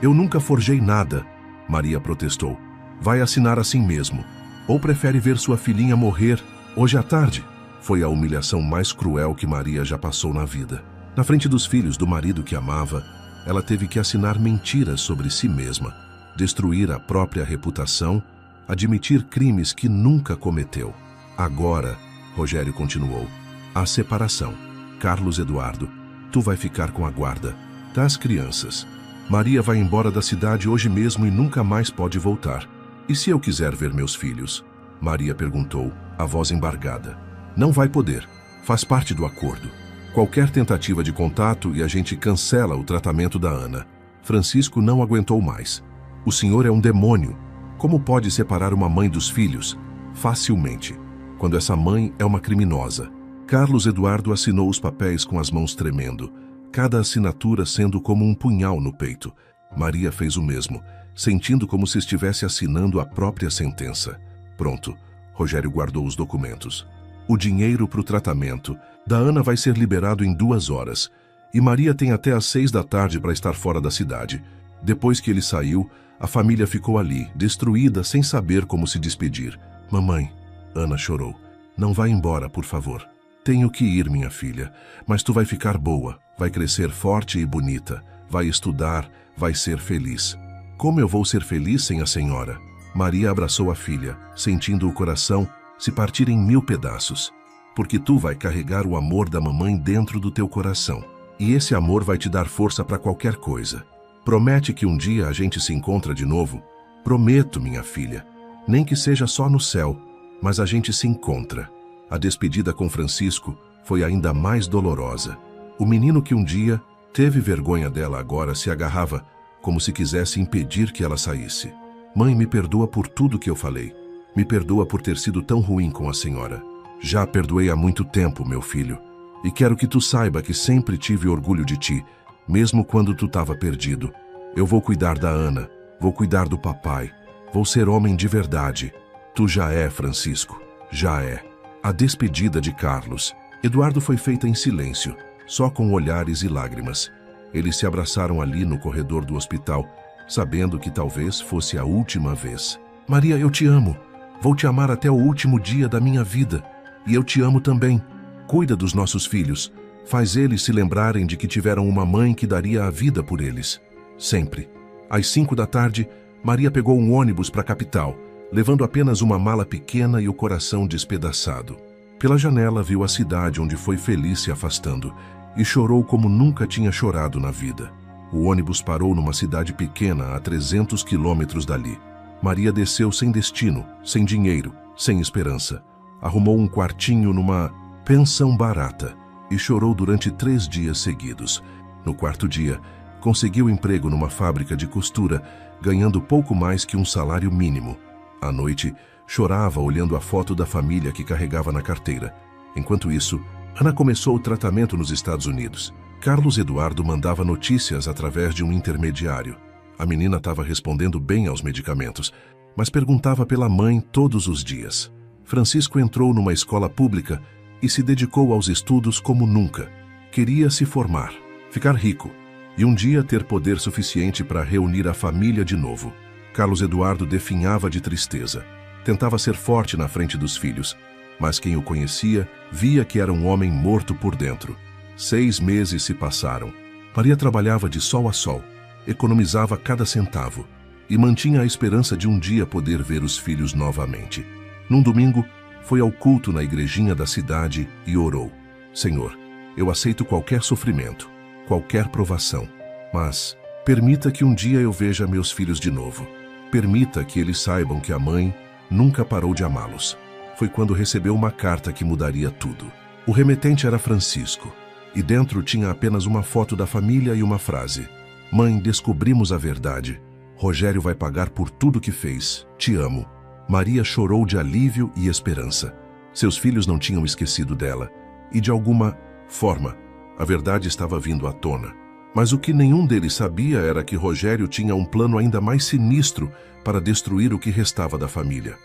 Eu nunca forjei nada, Maria protestou. Vai assinar assim mesmo. Ou prefere ver sua filhinha morrer hoje à tarde? Foi a humilhação mais cruel que Maria já passou na vida. Na frente dos filhos do marido que amava, ela teve que assinar mentiras sobre si mesma, destruir a própria reputação, admitir crimes que nunca cometeu. Agora, Rogério continuou, a separação. Carlos Eduardo, tu vai ficar com a guarda das crianças. Maria vai embora da cidade hoje mesmo e nunca mais pode voltar. E se eu quiser ver meus filhos? Maria perguntou, a voz embargada. Não vai poder. Faz parte do acordo. Qualquer tentativa de contato e a gente cancela o tratamento da Ana. Francisco não aguentou mais. O senhor é um demônio. Como pode separar uma mãe dos filhos? Facilmente, quando essa mãe é uma criminosa. Carlos Eduardo assinou os papéis com as mãos tremendo, cada assinatura sendo como um punhal no peito. Maria fez o mesmo, sentindo como se estivesse assinando a própria sentença. Pronto, Rogério guardou os documentos. O dinheiro para o tratamento da Ana vai ser liberado em 2 horas, e Maria tem até às 6 da tarde para estar fora da cidade. Depois que ele saiu, a família ficou ali, destruída, sem saber como se despedir. Mamãe, Ana chorou. Não vá embora, por favor. Tenho que ir, minha filha, mas tu vai ficar boa, vai crescer forte e bonita, vai estudar, vai ser feliz. Como eu vou ser feliz sem a senhora? Maria abraçou a filha, sentindo o coração se partir em 1000 pedaços. Porque tu vai carregar o amor da mamãe dentro do teu coração. E esse amor vai te dar força para qualquer coisa. Promete que um dia a gente se encontra de novo? Prometo, minha filha. Nem que seja só no céu, mas a gente se encontra. A despedida com Francisco foi ainda mais dolorosa. O menino que um dia teve vergonha dela agora se agarrava, como se quisesse impedir que ela saísse. Mãe, me perdoa por tudo que eu falei. Me perdoa por ter sido tão ruim com a senhora. Já perdoei há muito tempo, meu filho. E quero que tu saiba que sempre tive orgulho de ti, mesmo quando tu estava perdido. Eu vou cuidar da Ana, vou cuidar do papai, vou ser homem de verdade. Tu já é, Francisco, já é. A despedida de Carlos. Eduardo foi feita em silêncio, só com olhares e lágrimas. Eles se abraçaram ali no corredor do hospital, sabendo que talvez fosse a última vez. Maria, eu te amo. Vou te amar até o último dia da minha vida. E eu te amo também. Cuida dos nossos filhos. Faz eles se lembrarem de que tiveram uma mãe que daria a vida por eles. Sempre. Às 5 da tarde, Maria pegou um ônibus para a capital, levando apenas uma mala pequena e o coração despedaçado. Pela janela viu a cidade onde foi feliz se afastando e chorou como nunca tinha chorado na vida. O ônibus parou numa cidade pequena a 300 quilômetros dali. Maria desceu sem destino, sem dinheiro, sem esperança. Arrumou um quartinho numa pensão barata e chorou durante 3 dias seguidos. No quarto dia, conseguiu emprego numa fábrica de costura, ganhando pouco mais que um salário mínimo. À noite, chorava olhando a foto da família que carregava na carteira. Enquanto isso, Ana começou o tratamento nos Estados Unidos. Carlos Eduardo mandava notícias através de um intermediário. A menina estava respondendo bem aos medicamentos, mas perguntava pela mãe todos os dias. Francisco entrou numa escola pública e se dedicou aos estudos como nunca. Queria se formar, ficar rico e um dia ter poder suficiente para reunir a família de novo. Carlos Eduardo definhava de tristeza. Tentava ser forte na frente dos filhos, mas quem o conhecia via que era um homem morto por dentro. 6 meses se passaram. Maria trabalhava de sol a sol, economizava cada centavo e mantinha a esperança de um dia poder ver os filhos novamente. Num domingo, foi ao culto na igrejinha da cidade e orou. Senhor, eu aceito qualquer sofrimento, qualquer provação, mas permita que um dia eu veja meus filhos de novo. Permita que eles saibam que a mãe nunca parou de amá-los. Foi quando recebeu uma carta que mudaria tudo. O remetente era Francisco, e dentro tinha apenas uma foto da família e uma frase. Mãe, descobrimos a verdade. Rogério vai pagar por tudo que fez. Te amo. Maria chorou de alívio e esperança. Seus filhos não tinham esquecido dela, e de alguma forma, a verdade estava vindo à tona. Mas o que nenhum deles sabia era que Rogério tinha um plano ainda mais sinistro para destruir o que restava da família.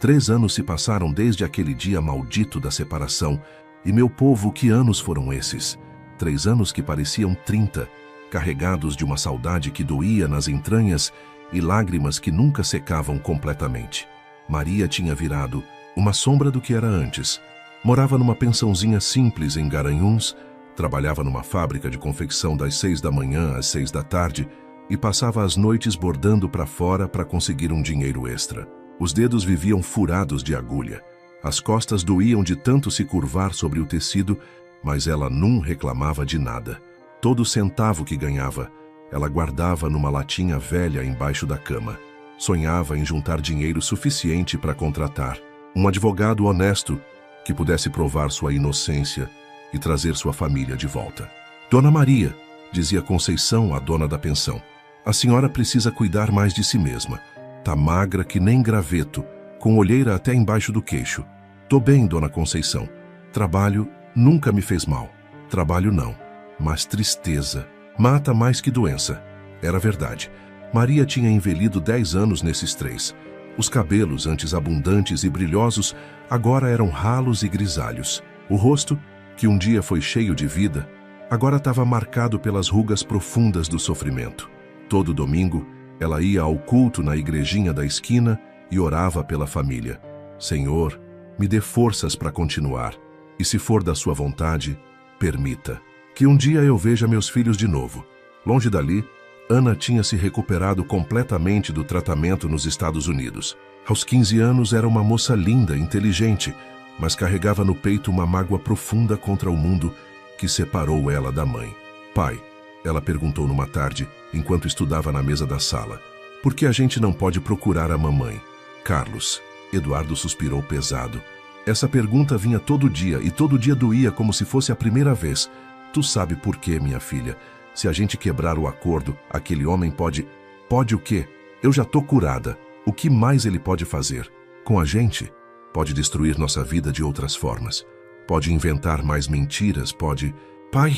3 anos se passaram desde aquele dia maldito da separação, e meu povo, que anos foram esses? 3 anos que pareciam 30, carregados de uma saudade que doía nas entranhas e lágrimas que nunca secavam completamente. Maria tinha virado uma sombra do que era antes. Morava numa pensãozinha simples em Garanhuns, trabalhava numa fábrica de confecção das 6 da manhã às 6 da tarde e passava as noites bordando para fora para conseguir um dinheiro extra. Os dedos viviam furados de agulha. As costas doíam de tanto se curvar sobre o tecido, mas ela não reclamava de nada. Todo centavo que ganhava, ela guardava numa latinha velha embaixo da cama. Sonhava em juntar dinheiro suficiente para contratar um advogado honesto que pudesse provar sua inocência e trazer sua família de volta. Dona Maria, dizia Conceição, a dona da pensão, a senhora precisa cuidar mais de si mesma. Tá magra que nem graveto, com olheira até embaixo do queixo. Tô bem, dona Conceição. Trabalho nunca me fez mal. Trabalho não, mas tristeza mata mais que doença. Era verdade. Maria tinha envelhido 10 anos nesses 3. Os cabelos, antes abundantes e brilhosos, agora eram ralos e grisalhos. O rosto, que um dia foi cheio de vida, agora estava marcado pelas rugas profundas do sofrimento. Todo domingo, ela ia ao culto na igrejinha da esquina e orava pela família. Senhor, me dê forças para continuar, e se for da sua vontade, permita que um dia eu veja meus filhos de novo. Longe dali, Ana tinha se recuperado completamente do tratamento nos Estados Unidos. Aos 15 anos era uma moça linda, inteligente, mas carregava no peito uma mágoa profunda contra o mundo que separou ela da mãe. Pai, ela perguntou numa tarde, enquanto estudava na mesa da sala, por que a gente não pode procurar a mamãe? Carlos, Eduardo suspirou pesado. Essa pergunta vinha todo dia e todo dia doía como se fosse a primeira vez. Tu sabe por quê, minha filha? Se a gente quebrar o acordo, aquele homem pode... Pode o quê? Eu já tô curada. O que mais ele pode fazer? Com a gente? Pode destruir nossa vida de outras formas. Pode inventar mais mentiras, pode... Pai...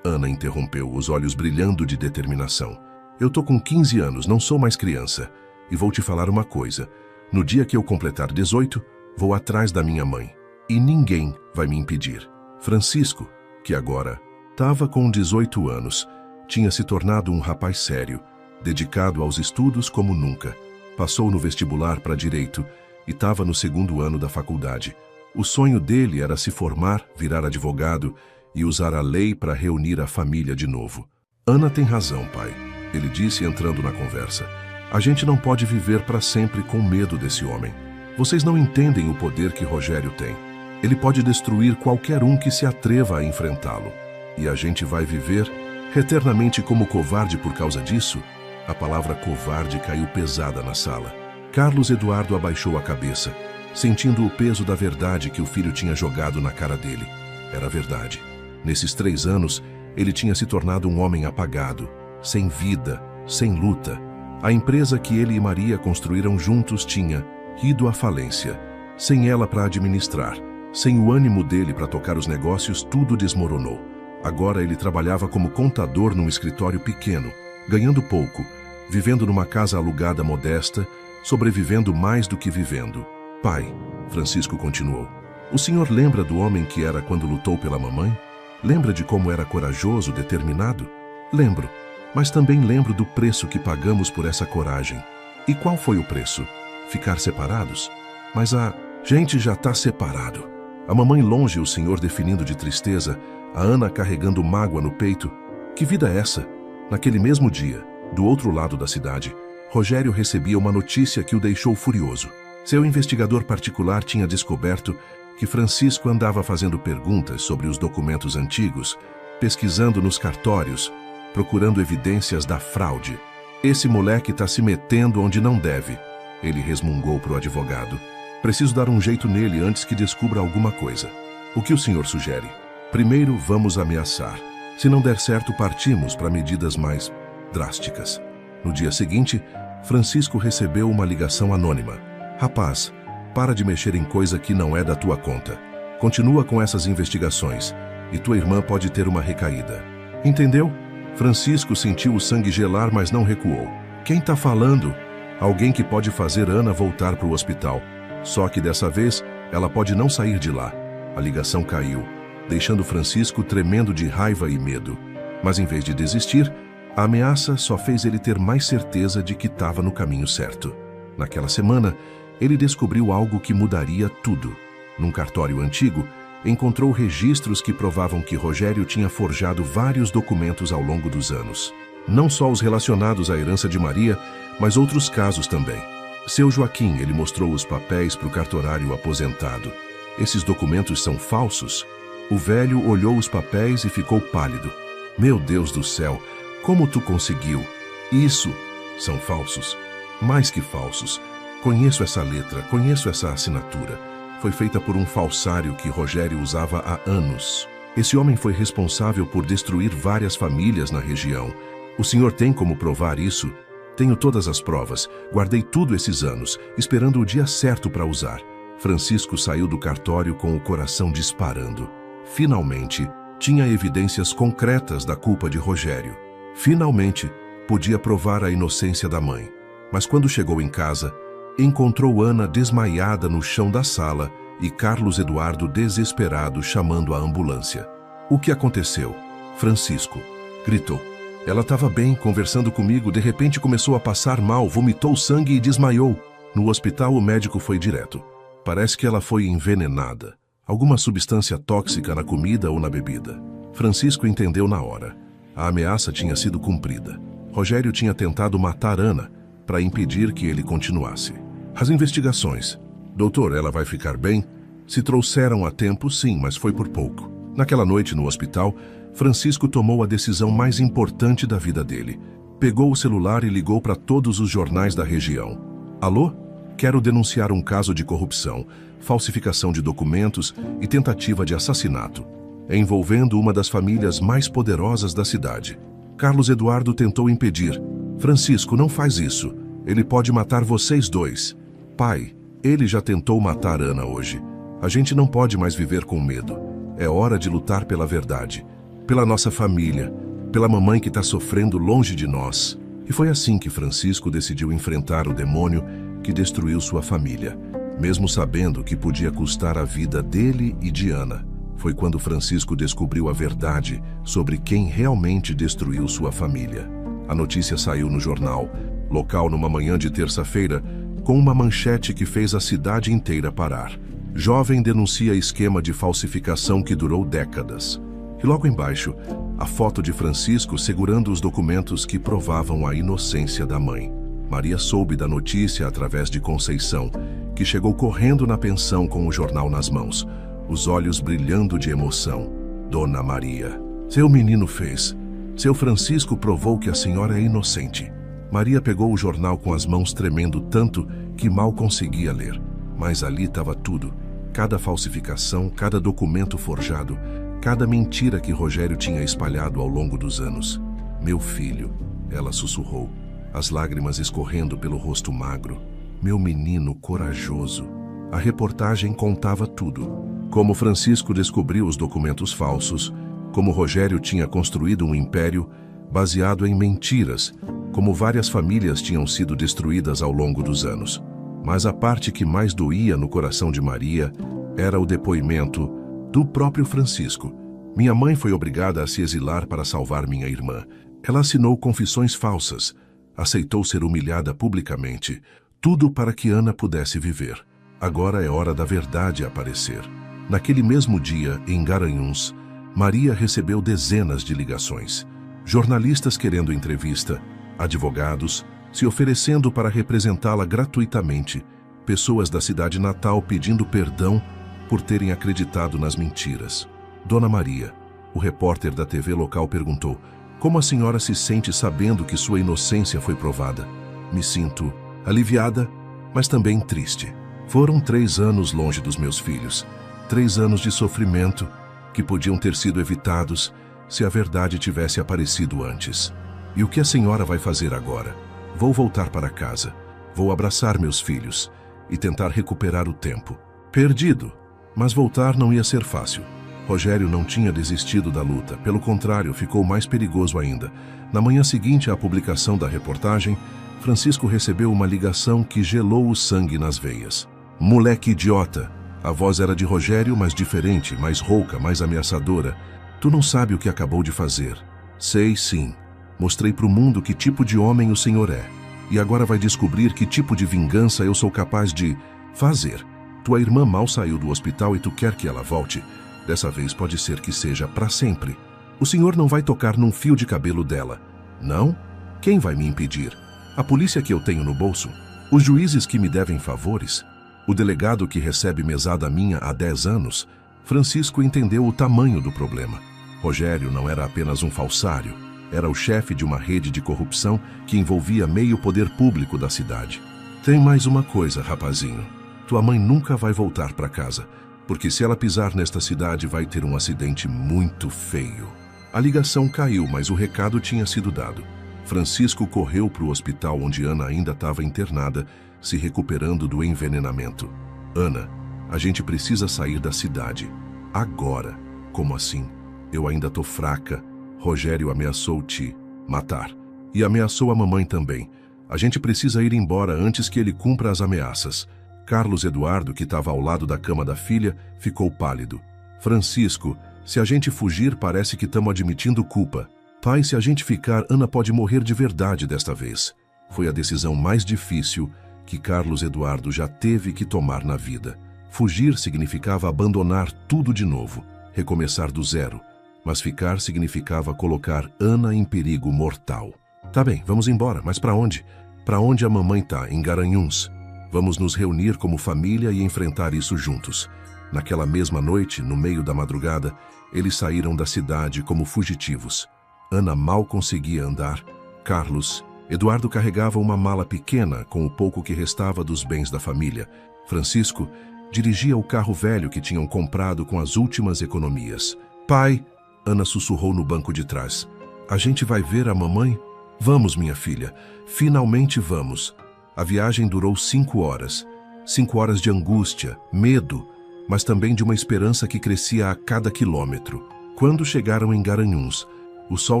Ana interrompeu, os olhos brilhando de determinação. Eu tô com 15 anos, não sou mais criança. E vou te falar uma coisa. No dia que eu completar 18, vou atrás da minha mãe. E ninguém vai me impedir. Francisco, que agora estava com 18 anos, tinha se tornado um rapaz sério, dedicado aos estudos como nunca. Passou no vestibular para Direito e estava no 2º ano da faculdade. O sonho dele era se formar, virar advogado e usar a lei para reunir a família de novo. Ana tem razão, pai, ele disse entrando na conversa. A gente não pode viver para sempre com medo desse homem. Vocês não entendem o poder que Rogério tem. Ele pode destruir qualquer um que se atreva a enfrentá-lo. E a gente vai viver eternamente como covarde por causa disso? A palavra covarde caiu pesada na sala. Carlos Eduardo abaixou a cabeça, sentindo o peso da verdade que o filho tinha jogado na cara dele. Era verdade. Nesses 3 anos, ele tinha se tornado um homem apagado, sem vida, sem luta. A empresa que ele e Maria construíram juntos tinha ido à falência. Sem ela para administrar, sem o ânimo dele para tocar os negócios, tudo desmoronou. Agora ele trabalhava como contador num escritório pequeno, ganhando pouco, vivendo numa casa alugada modesta, sobrevivendo mais do que vivendo. Pai, Francisco continuou, o senhor lembra do homem que era quando lutou pela mamãe? Lembra de como era corajoso, determinado? Lembro, mas também lembro do preço que pagamos por essa coragem. E qual foi o preço? Ficar separados? Mas a gente já está separado. A mamãe longe, o senhor definindo de tristeza, a Ana carregando mágoa no peito. Que vida é essa? Naquele mesmo dia, do outro lado da cidade, Rogério recebia uma notícia que o deixou furioso. Seu investigador particular tinha descoberto que Francisco andava fazendo perguntas sobre os documentos antigos, pesquisando nos cartórios, procurando evidências da fraude. Esse moleque está se metendo onde não deve, ele resmungou para o advogado. Preciso dar um jeito nele antes que descubra alguma coisa. O que o senhor sugere? Primeiro, vamos ameaçar. Se não der certo, partimos para medidas mais drásticas. No dia seguinte, Francisco recebeu uma ligação anônima. Rapaz, para de mexer em coisa que não é da tua conta. Continua com essas investigações e tua irmã pode ter uma recaída. Entendeu? Francisco sentiu o sangue gelar, mas não recuou. Quem está falando? Alguém que pode fazer Ana voltar para o hospital. Só que dessa vez, ela pode não sair de lá. A ligação caiu, deixando Francisco tremendo de raiva e medo. Mas em vez de desistir, a ameaça só fez ele ter mais certeza de que estava no caminho certo. Naquela semana, ele descobriu algo que mudaria tudo. Num cartório antigo, encontrou registros que provavam que Rogério tinha forjado vários documentos ao longo dos anos. Não só os relacionados à herança de Maria, mas outros casos também. Seu Joaquim, ele mostrou os papéis para o cartorário aposentado. Esses documentos são falsos? O velho olhou os papéis e ficou pálido. Meu Deus do céu, como tu conseguiu? Isso são falsos. Mais que falsos. Conheço essa letra, conheço essa assinatura. Foi feita por um falsário que Rogério usava há anos. Esse homem foi responsável por destruir várias famílias na região. O senhor tem como provar isso? Tenho todas as provas. Guardei tudo esses anos, esperando o dia certo para usar. Francisco saiu do cartório com o coração disparando. Finalmente, tinha evidências concretas da culpa de Rogério. Finalmente, podia provar a inocência da mãe. Mas quando chegou em casa, encontrou Ana desmaiada no chão da sala e Carlos Eduardo desesperado chamando a ambulância. O que aconteceu? Francisco gritou. Ela estava bem, conversando comigo, de repente começou a passar mal, vomitou sangue e desmaiou. No hospital, o médico foi direto. Parece que ela foi envenenada. Alguma substância tóxica na comida ou na bebida. Francisco entendeu na hora. A ameaça tinha sido cumprida. Rogério tinha tentado matar Ana para impedir que ele continuasse. As investigações. Doutor, ela vai ficar bem? Se trouxeram a tempo, sim, mas foi por pouco. Naquela noite no hospital, Francisco tomou a decisão mais importante da vida dele. Pegou o celular e ligou para todos os jornais da região. Alô? Quero denunciar um caso de corrupção, falsificação de documentos e tentativa de assassinato, envolvendo uma das famílias mais poderosas da cidade. Carlos Eduardo tentou impedir. Francisco, não faz isso. Ele pode matar vocês dois. Pai, ele já tentou matar Ana hoje. A gente não pode mais viver com medo. É hora de lutar pela verdade, pela nossa família, pela mamãe que está sofrendo longe de nós. E foi assim que Francisco decidiu enfrentar o demônio que destruiu sua família, mesmo sabendo que podia custar a vida dele e de Ana. Foi quando Francisco descobriu a verdade sobre quem realmente destruiu sua família. A notícia saiu no jornal local numa manhã de terça-feira, com uma manchete que fez a cidade inteira parar. Jovem denuncia esquema de falsificação que durou décadas. E logo embaixo, a foto de Francisco segurando os documentos que provavam a inocência da mãe. Maria soube da notícia através de Conceição, que chegou correndo na pensão com o jornal nas mãos, os olhos brilhando de emoção. Dona Maria, seu menino fez. Seu Francisco provou que a senhora é inocente. Maria pegou o jornal com as mãos tremendo tanto que mal conseguia ler. Mas ali estava tudo. Cada falsificação, cada documento forjado, cada mentira que Rogério tinha espalhado ao longo dos anos. Meu filho, ela sussurrou, as lágrimas escorrendo pelo rosto magro. Meu menino corajoso. A reportagem contava tudo. Como Francisco descobriu os documentos falsos, como Rogério tinha construído um império baseado em mentiras, como várias famílias tinham sido destruídas ao longo dos anos. Mas a parte que mais doía no coração de Maria era o depoimento do próprio Francisco. Minha mãe foi obrigada a se exilar para salvar minha irmã. Ela assinou confissões falsas, aceitou ser humilhada publicamente, tudo para que Ana pudesse viver. Agora é hora da verdade aparecer. Naquele mesmo dia, em Garanhuns, Maria recebeu dezenas de ligações. Jornalistas querendo entrevista, advogados se oferecendo para representá-la gratuitamente, pessoas da cidade natal pedindo perdão por terem acreditado nas mentiras. Dona Maria, o repórter da TV local perguntou, como a senhora se sente sabendo que sua inocência foi provada? Me sinto aliviada, mas também triste. Foram 3 anos longe dos meus filhos, 3 anos de sofrimento que podiam ter sido evitados se a verdade tivesse aparecido antes. E o que a senhora vai fazer agora? Vou voltar para casa, vou abraçar meus filhos e tentar recuperar o tempo. Perdido, mas voltar não ia ser fácil. Rogério não tinha desistido da luta, pelo contrário, ficou mais perigoso ainda. Na manhã seguinte à publicação da reportagem, Francisco recebeu uma ligação que gelou o sangue nas veias. Moleque idiota! A voz era de Rogério, mas diferente, mais rouca, mais ameaçadora. Tu não sabe o que acabou de fazer. Sei sim. Mostrei para o mundo que tipo de homem o senhor é. E agora vai descobrir que tipo de vingança eu sou capaz de fazer. Tua irmã mal saiu do hospital e tu quer que ela volte. Dessa vez pode ser que seja para sempre. O senhor não vai tocar num fio de cabelo dela. Não? Quem vai me impedir? A polícia que eu tenho no bolso? Os juízes que me devem favores? O delegado que recebe mesada minha há 10 anos? Francisco entendeu o tamanho do problema. Rogério não era apenas um falsário. Era o chefe de uma rede de corrupção que envolvia meio poder público da cidade. Tem mais uma coisa, rapazinho. Tua mãe nunca vai voltar para casa, porque se ela pisar nesta cidade vai ter um acidente muito feio. A ligação caiu, mas o recado tinha sido dado. Francisco correu para o hospital onde Ana ainda estava internada, se recuperando do envenenamento. Ana, a gente precisa sair da cidade. Agora. Como assim? Eu ainda tô fraca. Rogério ameaçou te matar. E ameaçou a mamãe também. A gente precisa ir embora antes que ele cumpra as ameaças. Carlos Eduardo, que estava ao lado da cama da filha, ficou pálido. Francisco, se a gente fugir, parece que estamos admitindo culpa. Pai, se a gente ficar, Ana pode morrer de verdade desta vez. Foi a decisão mais difícil que Carlos Eduardo já teve que tomar na vida. Fugir significava abandonar tudo de novo, recomeçar do zero. Mas ficar significava colocar Ana em perigo mortal. Tá bem, vamos embora, mas para onde? Para onde a mamãe tá, em Garanhuns? Vamos nos reunir como família e enfrentar isso juntos. Naquela mesma noite, no meio da madrugada, eles saíram da cidade como fugitivos. Ana mal conseguia andar, Carlos Eduardo carregava uma mala pequena com o pouco que restava dos bens da família. Francisco dirigia o carro velho que tinham comprado com as últimas economias. Pai, Ana sussurrou no banco de trás. A gente vai ver a mamãe? Vamos, minha filha. Finalmente vamos. A viagem durou 5 horas. 5 horas de angústia, medo, mas também de uma esperança que crescia a cada quilômetro. Quando chegaram em Garanhuns, o sol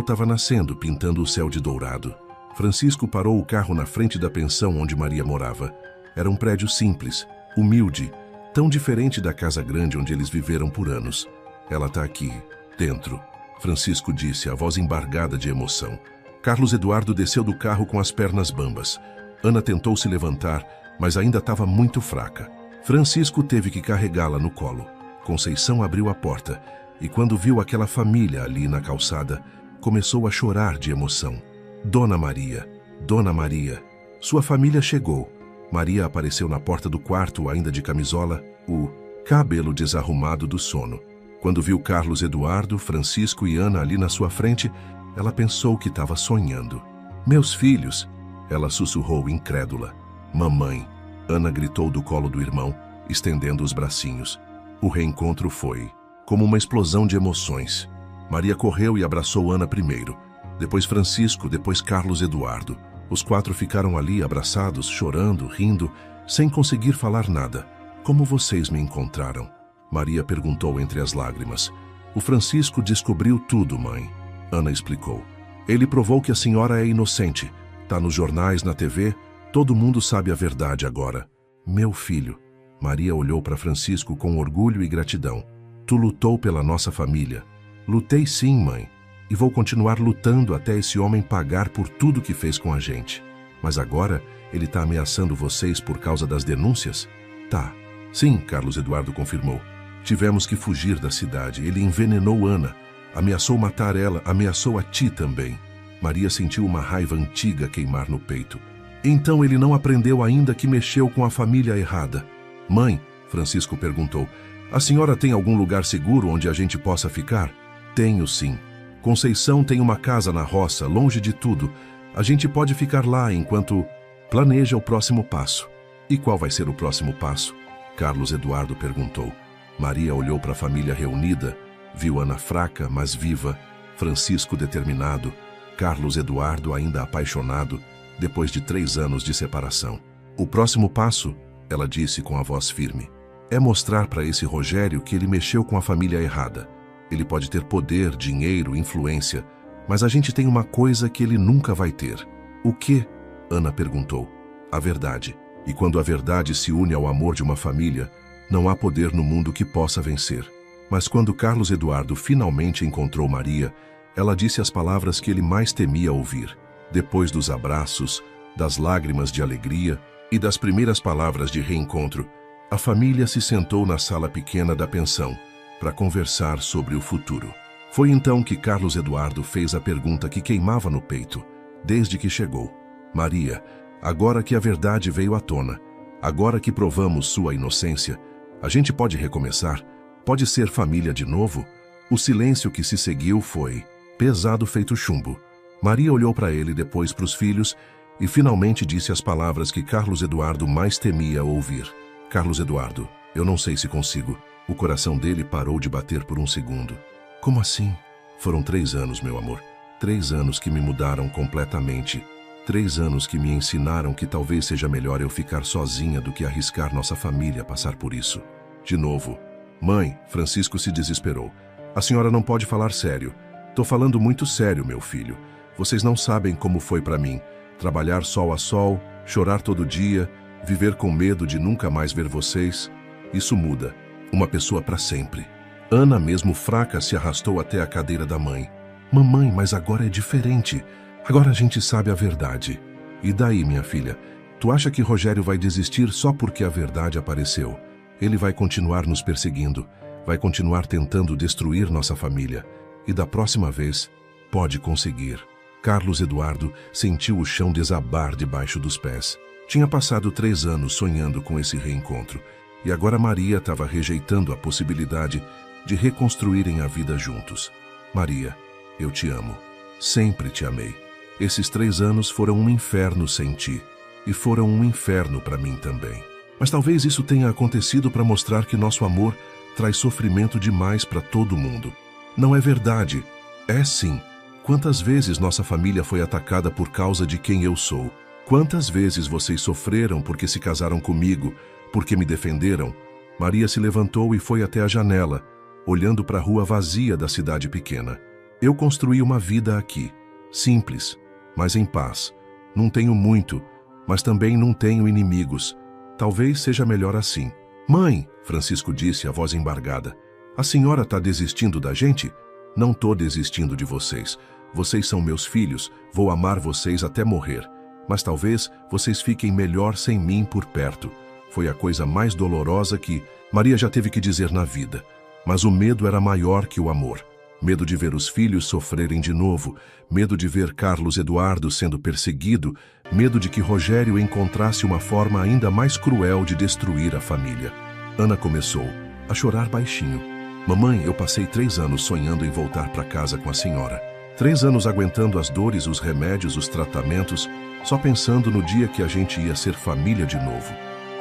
estava nascendo, pintando o céu de dourado. Francisco parou o carro na frente da pensão onde Maria morava. Era um prédio simples, humilde, tão diferente da casa grande onde eles viveram por anos. Ela está aqui, dentro, Francisco disse, a voz embargada de emoção. Carlos Eduardo desceu do carro com as pernas bambas. Ana tentou se levantar, mas ainda estava muito fraca. Francisco teve que carregá-la no colo. Conceição abriu a porta e, quando viu aquela família ali na calçada, começou a chorar de emoção. Dona Maria, sua família chegou. Maria apareceu na porta do quarto, ainda de camisola, o cabelo desarrumado do sono. Quando viu Carlos Eduardo, Francisco e Ana ali na sua frente, ela pensou que estava sonhando. Meus filhos, ela sussurrou incrédula. Mamãe, Ana gritou do colo do irmão, estendendo os bracinhos. O reencontro foi como uma explosão de emoções. Maria correu e abraçou Ana primeiro, depois Francisco, depois Carlos Eduardo. Os 4 ficaram ali abraçados, chorando, rindo, sem conseguir falar nada. Como vocês me encontraram? Maria perguntou entre as lágrimas. O Francisco descobriu tudo, mãe. Ana explicou. Ele provou que a senhora é inocente. Tá nos jornais, na TV, todo mundo sabe a verdade agora. Meu filho. Maria olhou para Francisco com orgulho e gratidão. Tu lutou pela nossa família. Lutei sim, mãe. E vou continuar lutando até esse homem pagar por tudo que fez com a gente. Mas agora ele está ameaçando vocês por causa das denúncias? Tá. Sim, Carlos Eduardo confirmou. Tivemos que fugir da cidade. Ele envenenou Ana. Ameaçou matar ela, ameaçou a ti também. Maria sentiu uma raiva antiga queimar no peito. Então ele não aprendeu ainda que mexeu com a família errada. Mãe, Francisco perguntou, a senhora tem algum lugar seguro onde a gente possa ficar? Tenho sim. Conceição tem uma casa na roça, longe de tudo. A gente pode ficar lá enquanto planeja o próximo passo. E qual vai ser o próximo passo? Carlos Eduardo perguntou. Maria olhou para a família reunida, viu Ana fraca, mas viva, Francisco determinado, Carlos Eduardo ainda apaixonado, depois de 3 anos de separação. O próximo passo, ela disse com a voz firme, é mostrar para esse Rogério que ele mexeu com a família errada. Ele pode ter poder, dinheiro, influência, mas a gente tem uma coisa que ele nunca vai ter. O quê? Ana perguntou. A verdade. E quando a verdade se une ao amor de uma família, não há poder no mundo que possa vencer. Mas quando Carlos Eduardo finalmente encontrou Maria, ela disse as palavras que ele mais temia ouvir. Depois dos abraços, das lágrimas de alegria e das primeiras palavras de reencontro, a família se sentou na sala pequena da pensão para conversar sobre o futuro. Foi então que Carlos Eduardo fez a pergunta que queimava no peito, desde que chegou. Maria, agora que a verdade veio à tona, agora que provamos sua inocência, a gente pode recomeçar? Pode ser família de novo? O silêncio que se seguiu foi pesado feito chumbo. Maria olhou para ele, depois para os filhos e finalmente disse as palavras que Carlos Eduardo mais temia ouvir. Carlos Eduardo, eu não sei se consigo. O coração dele parou de bater por um segundo. Como assim? Foram 3 anos, meu amor. 3 anos que me mudaram completamente. 3 anos que me ensinaram que talvez seja melhor eu ficar sozinha do que arriscar nossa família passar por isso. De novo. Mãe, Francisco se desesperou. A senhora não pode falar sério. Tô falando muito sério, meu filho. Vocês não sabem como foi para mim. Trabalhar sol a sol, chorar todo dia, viver com medo de nunca mais ver vocês. Isso muda. Uma pessoa para sempre. Ana, mesmo fraca, se arrastou até a cadeira da mãe. Mamãe, mas agora é diferente. Agora a gente sabe a verdade. E daí, minha filha? Tu acha que Rogério vai desistir só porque a verdade apareceu? Ele vai continuar nos perseguindo, vai continuar tentando destruir nossa família. E da próxima vez, pode conseguir. Carlos Eduardo sentiu o chão desabar debaixo dos pés. Tinha passado 3 anos sonhando com esse reencontro. E agora Maria estava rejeitando a possibilidade de reconstruírem a vida juntos. Maria, eu te amo. Sempre te amei. Esses 3 anos foram um inferno sem ti, e foram um inferno para mim também. Mas talvez isso tenha acontecido para mostrar que nosso amor traz sofrimento demais para todo mundo. Não é verdade? É sim. Quantas vezes nossa família foi atacada por causa de quem eu sou? Quantas vezes vocês sofreram porque se casaram comigo, porque me defenderam? Maria se levantou e foi até a janela, olhando para a rua vazia da cidade pequena. Eu construí uma vida aqui, simples, mas em paz. Não tenho muito, mas também não tenho inimigos. Talvez seja melhor assim. Mãe, Francisco disse, a voz embargada, a senhora está desistindo da gente? Não estou desistindo de vocês. Vocês são meus filhos, vou amar vocês até morrer. Mas talvez vocês fiquem melhor sem mim por perto. Foi a coisa mais dolorosa que Maria já teve que dizer na vida. Mas o medo era maior que o amor. Medo de ver os filhos sofrerem de novo, medo de ver Carlos Eduardo sendo perseguido, medo de que Rogério encontrasse uma forma ainda mais cruel de destruir a família. Ana começou a chorar baixinho. Mamãe, eu passei 3 anos sonhando em voltar para casa com a senhora. 3 anos aguentando as dores, os remédios, os tratamentos, só pensando no dia que a gente ia ser família de novo.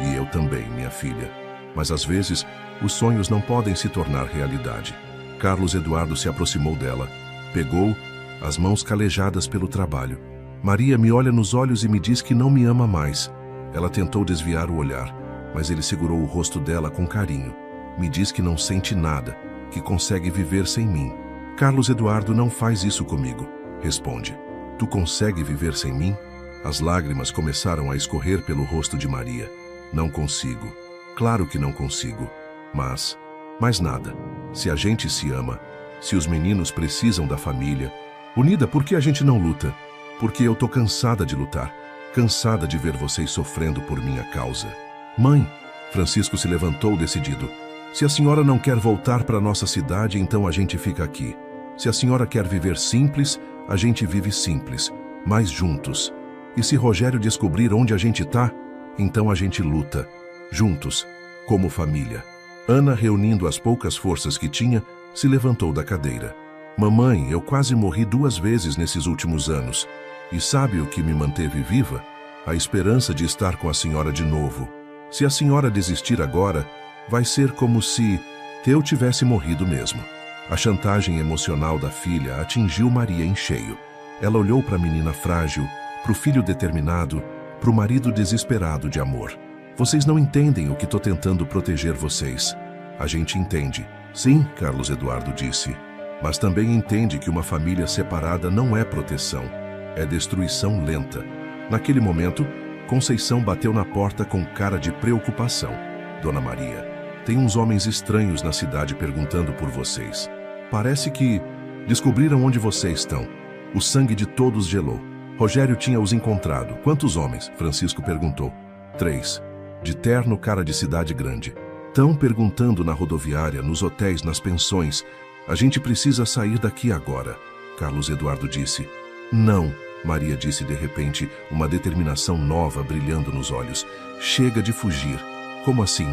E eu também, minha filha. Mas às vezes, os sonhos não podem se tornar realidade. Carlos Eduardo se aproximou dela, pegou, as mãos calejadas pelo trabalho. Maria me olha nos olhos e me diz que não me ama mais. Ela tentou desviar o olhar, mas ele segurou o rosto dela com carinho. Me diz que não sente nada, que consegue viver sem mim. Carlos Eduardo não faz isso comigo, responde. Tu consegue viver sem mim? As lágrimas começaram a escorrer pelo rosto de Maria. Não consigo. Claro que não consigo. Mas nada. Se a gente se ama, se os meninos precisam da família, unida, por que a gente não luta? Porque eu tô cansada de lutar, cansada de ver vocês sofrendo por minha causa. Mãe, Francisco se levantou decidido. Se a senhora não quer voltar para nossa cidade, então a gente fica aqui. Se a senhora quer viver simples, a gente vive simples, mas juntos. E se Rogério descobrir onde a gente tá, então a gente luta, juntos, como família. Ana, reunindo as poucas forças que tinha, se levantou da cadeira. Mamãe, eu quase morri 2 vezes nesses últimos anos. E sabe o que me manteve viva? A esperança de estar com a senhora de novo. Se a senhora desistir agora, vai ser como se eu tivesse morrido mesmo. A chantagem emocional da filha atingiu Maria em cheio. Ela olhou para a menina frágil, para o filho determinado, para o marido desesperado de amor. Vocês não entendem o que estou tentando proteger vocês. A gente entende. Sim, Carlos Eduardo disse. Mas também entende que uma família separada não é proteção. É destruição lenta. Naquele momento, Conceição bateu na porta com cara de preocupação. Dona Maria, tem uns homens estranhos na cidade perguntando por vocês. Parece que descobriram onde vocês estão. O sangue de todos gelou. Rogério tinha os encontrado. Quantos homens? Francisco perguntou. 3. De terno, cara de cidade grande. Tão perguntando na rodoviária, nos hotéis, nas pensões. A gente precisa sair daqui agora, Carlos Eduardo disse. Não, Maria disse de repente, uma determinação nova brilhando nos olhos. Chega de fugir. Como assim?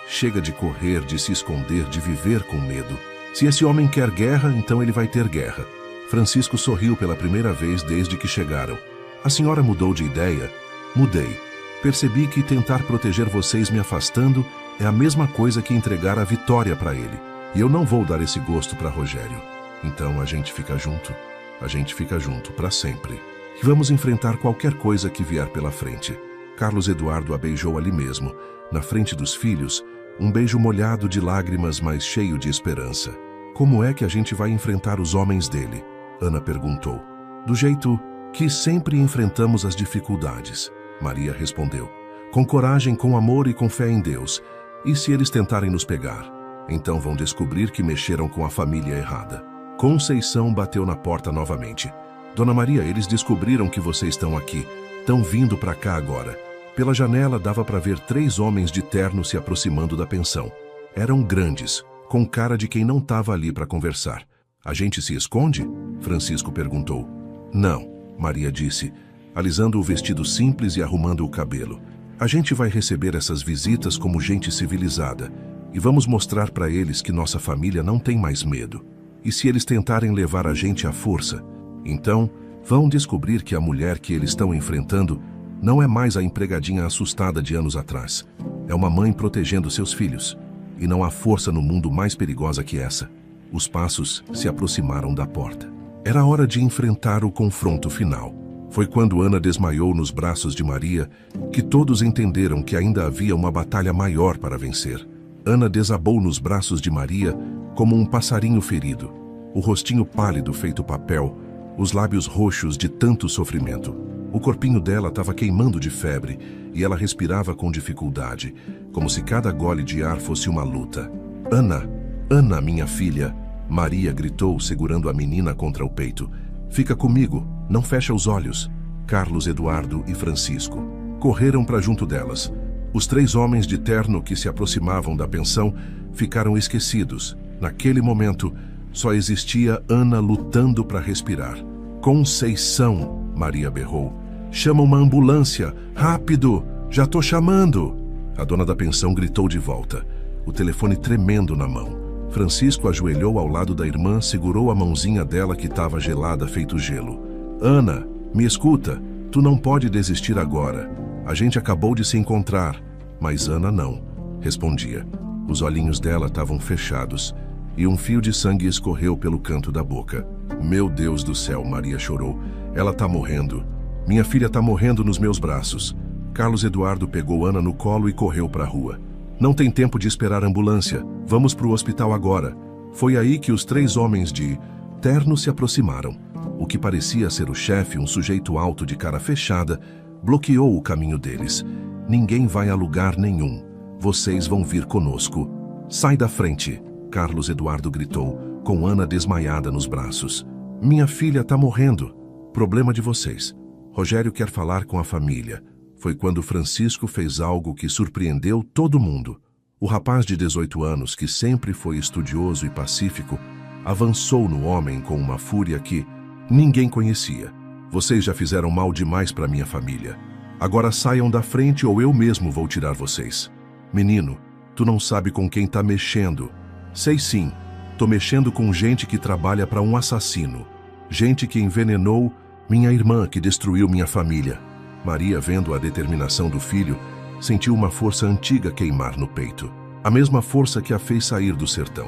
Chega de correr, de se esconder, de viver com medo. Se esse homem quer guerra, então ele vai ter guerra. Francisco sorriu pela primeira vez desde que chegaram. A senhora mudou de ideia? Mudei. Percebi que tentar proteger vocês me afastando é a mesma coisa que entregar a vitória para ele. E eu não vou dar esse gosto para Rogério. Então a gente fica junto. A gente fica junto para sempre. E vamos enfrentar qualquer coisa que vier pela frente. Carlos Eduardo a beijou ali mesmo, na frente dos filhos, um beijo molhado de lágrimas, mas cheio de esperança. Como é que a gente vai enfrentar os homens dele? Ana perguntou. Do jeito que sempre enfrentamos as dificuldades, Maria respondeu. Com coragem, com amor e com fé em Deus. E se eles tentarem nos pegar? Então vão descobrir que mexeram com a família errada. Conceição bateu na porta novamente. Dona Maria, eles descobriram que vocês estão aqui. Estão vindo para cá agora. Pela janela dava para ver 3 homens de terno se aproximando da pensão. Eram grandes, com cara de quem não estava ali para conversar. A gente se esconde? Francisco perguntou. Não, Maria disse, alisando o vestido simples e arrumando o cabelo. A gente vai receber essas visitas como gente civilizada e vamos mostrar para eles que nossa família não tem mais medo. E se eles tentarem levar a gente à força, então Vão descobrir que a mulher que eles estão enfrentando não é mais a empregadinha assustada de anos atrás. É uma mãe protegendo seus filhos. E não há força no mundo mais perigosa que essa. Os passos se aproximaram da porta. Era hora de enfrentar o confronto final. Foi quando Ana desmaiou nos braços de Maria que todos entenderam que ainda havia uma batalha maior para vencer. Ana desabou nos braços de Maria como um passarinho ferido, o rostinho pálido feito papel, os lábios roxos de tanto sofrimento. O corpinho dela estava queimando de febre e ela respirava com dificuldade, como se cada gole de ar fosse uma luta. Ana, Ana, minha filha, Maria gritou, segurando a menina contra o peito. Fica comigo, não fecha os olhos. Carlos Eduardo e Francisco correram para junto delas. Os 3 homens de terno que se aproximavam da pensão ficaram esquecidos. Naquele momento, só existia Ana lutando para respirar. Conceição, Maria berrou. Chama uma ambulância, rápido, já tô chamando. A dona da pensão gritou de volta, o telefone tremendo na mão. Francisco ajoelhou ao lado da irmã, segurou a mãozinha dela que estava gelada feito gelo. Ana, me escuta, tu não pode desistir agora. A gente acabou de se encontrar. Mas Ana não respondia. Os olhinhos dela estavam fechados e um fio de sangue escorreu pelo canto da boca. Meu Deus do céu, Maria chorou. Ela tá morrendo. Minha filha tá morrendo nos meus braços. Carlos Eduardo pegou Ana no colo e correu para a rua. Não tem tempo de esperar a ambulância. Vamos para o hospital agora. Foi aí que os 3 homens de terno se aproximaram. O que parecia ser o chefe, um sujeito alto de cara fechada, bloqueou o caminho deles. Ninguém vai a lugar nenhum. Vocês vão vir conosco. Sai da frente, Carlos Eduardo gritou, com Ana desmaiada nos braços. Minha filha tá morrendo. Problema de vocês. Rogério quer falar com a família. Foi quando Francisco fez algo que surpreendeu todo mundo. O rapaz de 18 anos, que sempre foi estudioso e pacífico, avançou no homem com uma fúria que ninguém conhecia. Vocês já fizeram mal demais para minha família. Agora saiam da frente ou eu mesmo vou tirar vocês. Menino, tu não sabe com quem tá mexendo. Sei sim, tô mexendo com gente que trabalha para um assassino. Gente que envenenou minha irmã, que destruiu minha família. Maria, vendo a determinação do filho, sentiu uma força antiga queimar no peito. A mesma força que a fez sair do sertão,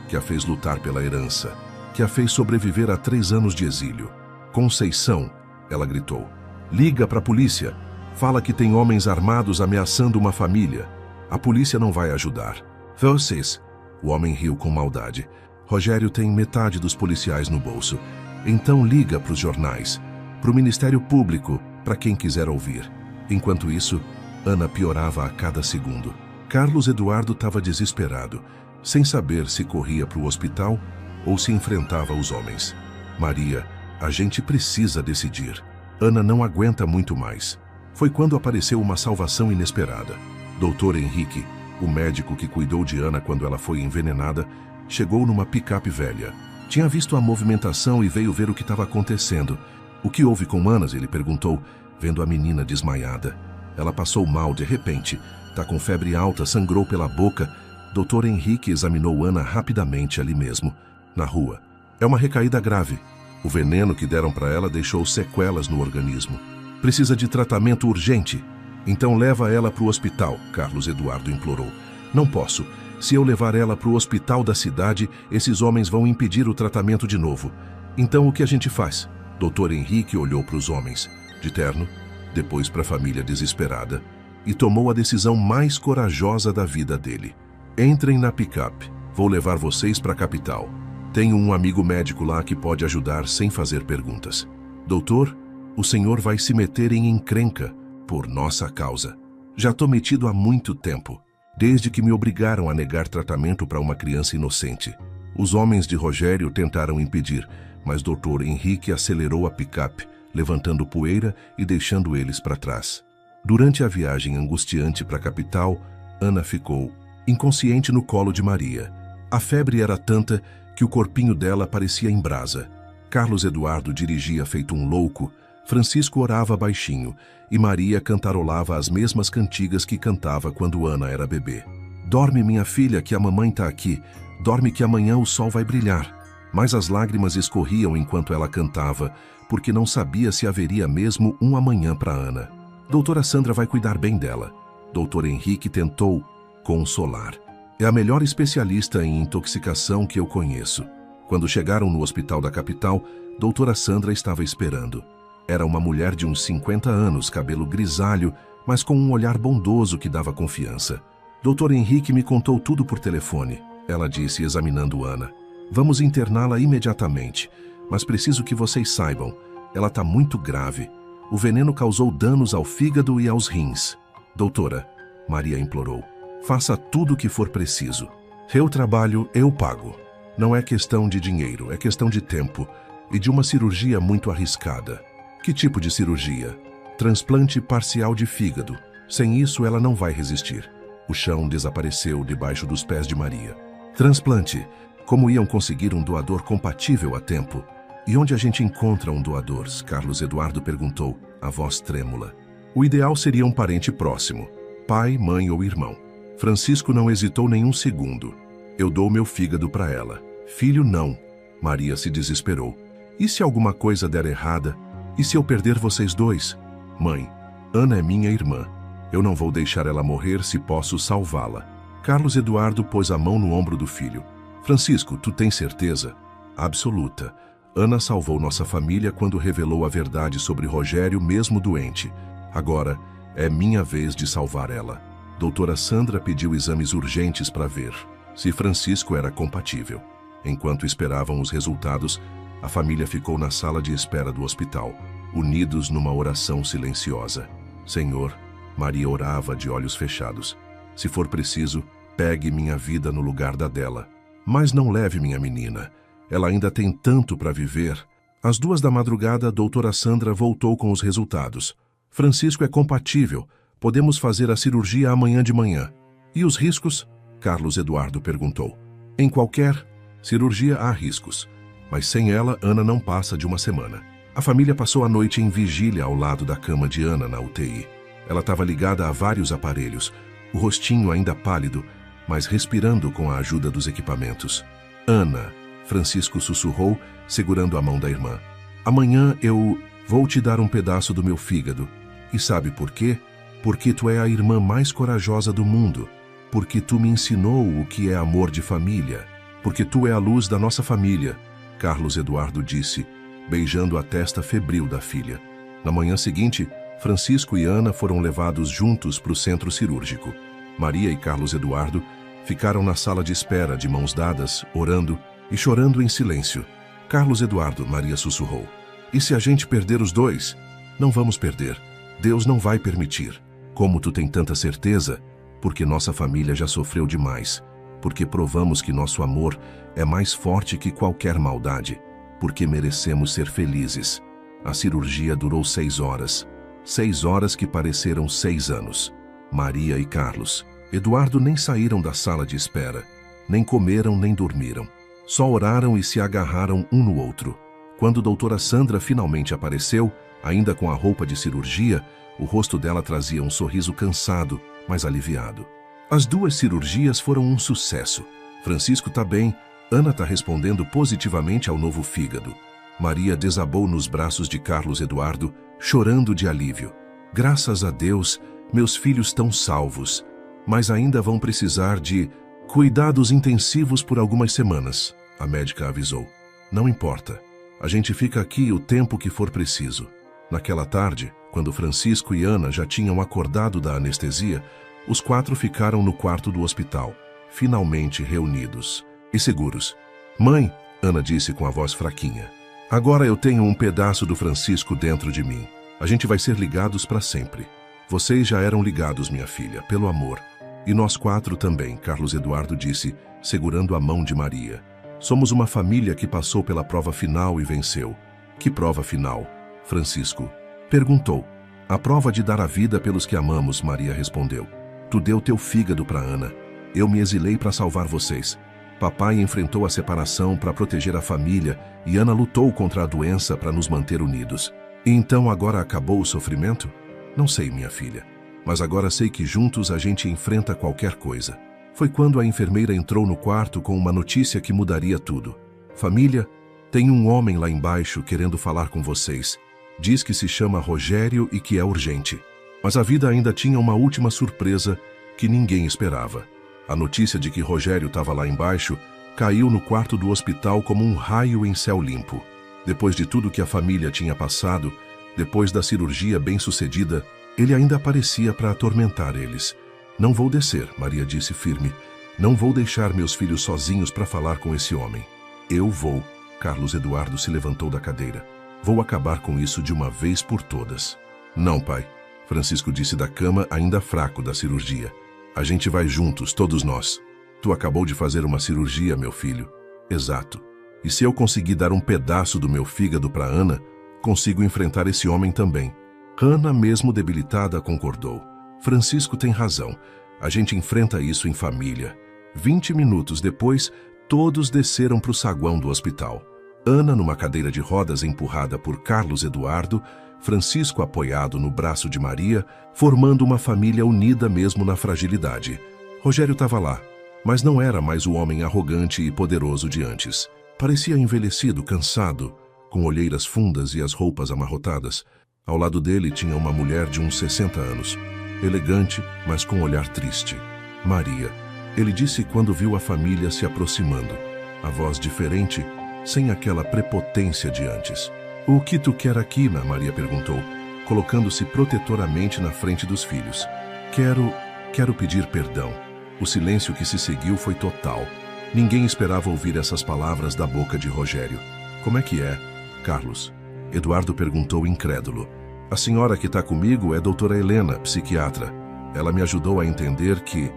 que a fez lutar pela herança, que a fez sobreviver a 3 anos de exílio. Conceição, ela gritou. Liga para a polícia. Fala que tem homens armados ameaçando uma família. A polícia não vai ajudar. Vocês. O homem riu com maldade. Rogério tem metade dos policiais no bolso. Então liga para os jornais, para o Ministério Público, para quem quiser ouvir. Enquanto isso, Ana piorava a cada segundo. Carlos Eduardo estava desesperado, sem saber se corria para o hospital ou se enfrentava os homens. Maria, a gente precisa decidir. Ana não aguenta muito mais. Foi quando apareceu uma salvação inesperada. Dr. Henrique, o médico que cuidou de Ana quando ela foi envenenada, chegou numa picape velha. Tinha visto a movimentação e veio ver o que estava acontecendo. O que houve com Ana? Ele perguntou, vendo a menina desmaiada. Ela passou mal de repente. Tá com febre alta, sangrou pela boca. Dr. Henrique examinou Ana rapidamente ali mesmo, na rua. É uma recaída grave. O veneno que deram para ela deixou sequelas no organismo. Precisa de tratamento urgente. Então leva ela para o hospital, Carlos Eduardo implorou. Não posso. Se eu levar ela para o hospital da cidade, esses homens vão impedir o tratamento de novo. Então o que a gente faz? Dr. Henrique olhou para os homens, de terno, depois para a família desesperada, e tomou a decisão mais corajosa da vida dele. Entrem na picape. Vou levar vocês para a capital. Tenho um amigo médico lá que pode ajudar sem fazer perguntas. Doutor, o senhor vai se meter em encrenca por nossa causa. Já tô metido há muito tempo, desde que me obrigaram a negar tratamento para uma criança inocente. Os homens de Rogério tentaram impedir, mas Dr. Henrique acelerou a picape, levantando poeira e deixando eles para trás. Durante a viagem angustiante para a capital, Ana ficou inconsciente no colo de Maria. A febre era tanta que o corpinho dela parecia em brasa. Carlos Eduardo dirigia feito um louco, Francisco orava baixinho e Maria cantarolava as mesmas cantigas que cantava quando Ana era bebê. Dorme, minha filha, que a mamãe tá aqui. Dorme que amanhã o sol vai brilhar. Mas as lágrimas escorriam enquanto ela cantava, porque não sabia se haveria mesmo um amanhã para Ana. Doutora Sandra vai cuidar bem dela. Doutor Henrique tentou consolar. É a melhor especialista em intoxicação que eu conheço. Quando chegaram no hospital da capital, doutora Sandra estava esperando. Era uma mulher de uns 50 anos, cabelo grisalho, mas com um olhar bondoso que dava confiança. Doutor Henrique me contou tudo por telefone, ela disse, examinando Ana. Vamos interná-la imediatamente, mas preciso que vocês saibam, ela está muito grave. O veneno causou danos ao fígado e aos rins. Doutora, Maria implorou, faça tudo o que for preciso. Eu trabalho, eu pago. Não é questão de dinheiro, é questão de tempo e de uma cirurgia muito arriscada. Que tipo de cirurgia? Transplante parcial de fígado. Sem isso, ela não vai resistir. O chão desapareceu debaixo dos pés de Maria. Transplante. Como iam conseguir um doador compatível a tempo? E onde a gente encontra um doador? Carlos Eduardo perguntou, a voz trêmula. O ideal seria um parente próximo. Pai, mãe ou irmão. Francisco não hesitou nenhum segundo. Eu dou meu fígado para ela. Filho, não. Maria se desesperou. E se alguma coisa der errada? E se eu perder vocês dois? Mãe, Ana é minha irmã. Eu não vou deixar ela morrer se posso salvá-la. Carlos Eduardo pôs a mão no ombro do filho. Francisco, tu tens certeza? Absoluta. Ana salvou nossa família quando revelou a verdade sobre Rogério, mesmo doente. Agora, é minha vez de salvar ela. Doutora Sandra pediu exames urgentes para ver se Francisco era compatível. Enquanto esperavam os resultados, a família ficou na sala de espera do hospital, unidos numa oração silenciosa. Senhor, Maria orava de olhos fechados. Se for preciso, pegue minha vida no lugar da dela. Mas não leve minha menina. Ela ainda tem tanto para viver. Às 2 da madrugada, a doutora Sandra voltou com os resultados. Francisco é compatível. Podemos fazer a cirurgia amanhã de manhã. E os riscos? Carlos Eduardo perguntou. Em qualquer cirurgia há riscos. Mas sem ela, Ana não passa de uma semana. A família passou a noite em vigília ao lado da cama de Ana na UTI. Ela estava ligada a vários aparelhos, o rostinho ainda pálido, mas respirando com a ajuda dos equipamentos. Ana, Francisco sussurrou, segurando a mão da irmã. Amanhã eu vou te dar um pedaço do meu fígado. E sabe por quê? Porque tu é a irmã mais corajosa do mundo. Porque tu me ensinou o que é amor de família. Porque tu é a luz da nossa família, Carlos Eduardo disse, beijando a testa febril da filha. Na manhã seguinte, Francisco e Ana foram levados juntos para o centro cirúrgico. Maria e Carlos Eduardo ficaram na sala de espera, de mãos dadas, orando e chorando em silêncio. Carlos Eduardo, Maria sussurrou. E se a gente perder os dois? Não vamos perder. Deus não vai permitir. Como tu tem tanta certeza? Porque nossa família já sofreu demais. Porque provamos que nosso amor é mais forte que qualquer maldade. Porque merecemos ser felizes. A cirurgia durou 6 horas. 6 horas que pareceram 6 anos. Maria e Carlos. Eduardo nem saíram da sala de espera. Nem comeram, nem dormiram. Só oraram e se agarraram um no outro. Quando doutora Sandra finalmente apareceu, ainda com a roupa de cirurgia, o rosto dela trazia um sorriso cansado, mas aliviado. As 2 cirurgias foram um sucesso. Francisco está bem, Ana está respondendo positivamente ao novo fígado. Maria desabou nos braços de Carlos Eduardo, chorando de alívio. Graças a Deus, meus filhos estão salvos, mas ainda vão precisar de cuidados intensivos por algumas semanas, a médica avisou. Não importa, a gente fica aqui o tempo que for preciso. Naquela tarde, quando Francisco e Ana já tinham acordado da anestesia, os 4 ficaram no quarto do hospital, finalmente reunidos e seguros. Mãe, Ana disse com a voz fraquinha, agora eu tenho um pedaço do Francisco dentro de mim. A gente vai ser ligados para sempre. Vocês já eram ligados, minha filha, pelo amor. E nós 4 também, Carlos Eduardo disse, segurando a mão de Maria. Somos uma família que passou pela prova final e venceu. Que prova final? Francisco perguntou. A prova de dar a vida pelos que amamos, Maria respondeu. Tu deu teu fígado para Ana. Eu me exilei para salvar vocês. Papai enfrentou a separação para proteger a família e Ana lutou contra a doença para nos manter unidos. E então agora acabou o sofrimento? Não sei, minha filha. Mas agora sei que juntos a gente enfrenta qualquer coisa. Foi quando a enfermeira entrou no quarto com uma notícia que mudaria tudo. Família, Tem um homem lá embaixo querendo falar com vocês. Diz que se chama Rogério e que é urgente. Mas a vida ainda tinha uma última surpresa que ninguém esperava. A notícia de que Rogério estava lá embaixo caiu no quarto do hospital como um raio em céu limpo. Depois de tudo que a família tinha passado, depois da cirurgia bem-sucedida, ele ainda aparecia para atormentar eles. Não vou descer, Maria disse firme. Não vou deixar meus filhos sozinhos para falar com esse homem. Eu vou. Carlos Eduardo se levantou da cadeira. Vou acabar com isso de uma vez por todas. Não, pai. Francisco disse da cama, ainda fraco da cirurgia. A gente vai juntos, todos nós. Tu acabou de fazer uma cirurgia, meu filho. Exato. E se eu conseguir dar um pedaço do meu fígado para Ana, consigo enfrentar esse homem também. Ana, mesmo debilitada, concordou. Francisco tem razão. A gente enfrenta isso em família. 20 minutos depois, todos desceram para o saguão do hospital. Ana numa cadeira de rodas empurrada por Carlos Eduardo, Francisco apoiado no braço de Maria, formando uma família unida mesmo na fragilidade. Rogério estava lá, mas não era mais o homem arrogante e poderoso de antes. Parecia envelhecido, cansado, com olheiras fundas e as roupas amarrotadas. Ao lado dele tinha uma mulher de uns 60 anos, elegante, mas com um olhar triste. Maria. Ele disse quando viu a família se aproximando. A voz diferente, sem aquela prepotência de antes. O que tu quer aqui, Maria perguntou, colocando-se protetoramente na frente dos filhos. Quero pedir perdão. O silêncio que se seguiu foi total. Ninguém esperava ouvir essas palavras da boca de Rogério. Como é que é, Carlos? Eduardo perguntou incrédulo. A senhora que está comigo é doutora Helena, psiquiatra. Ela me ajudou a entender que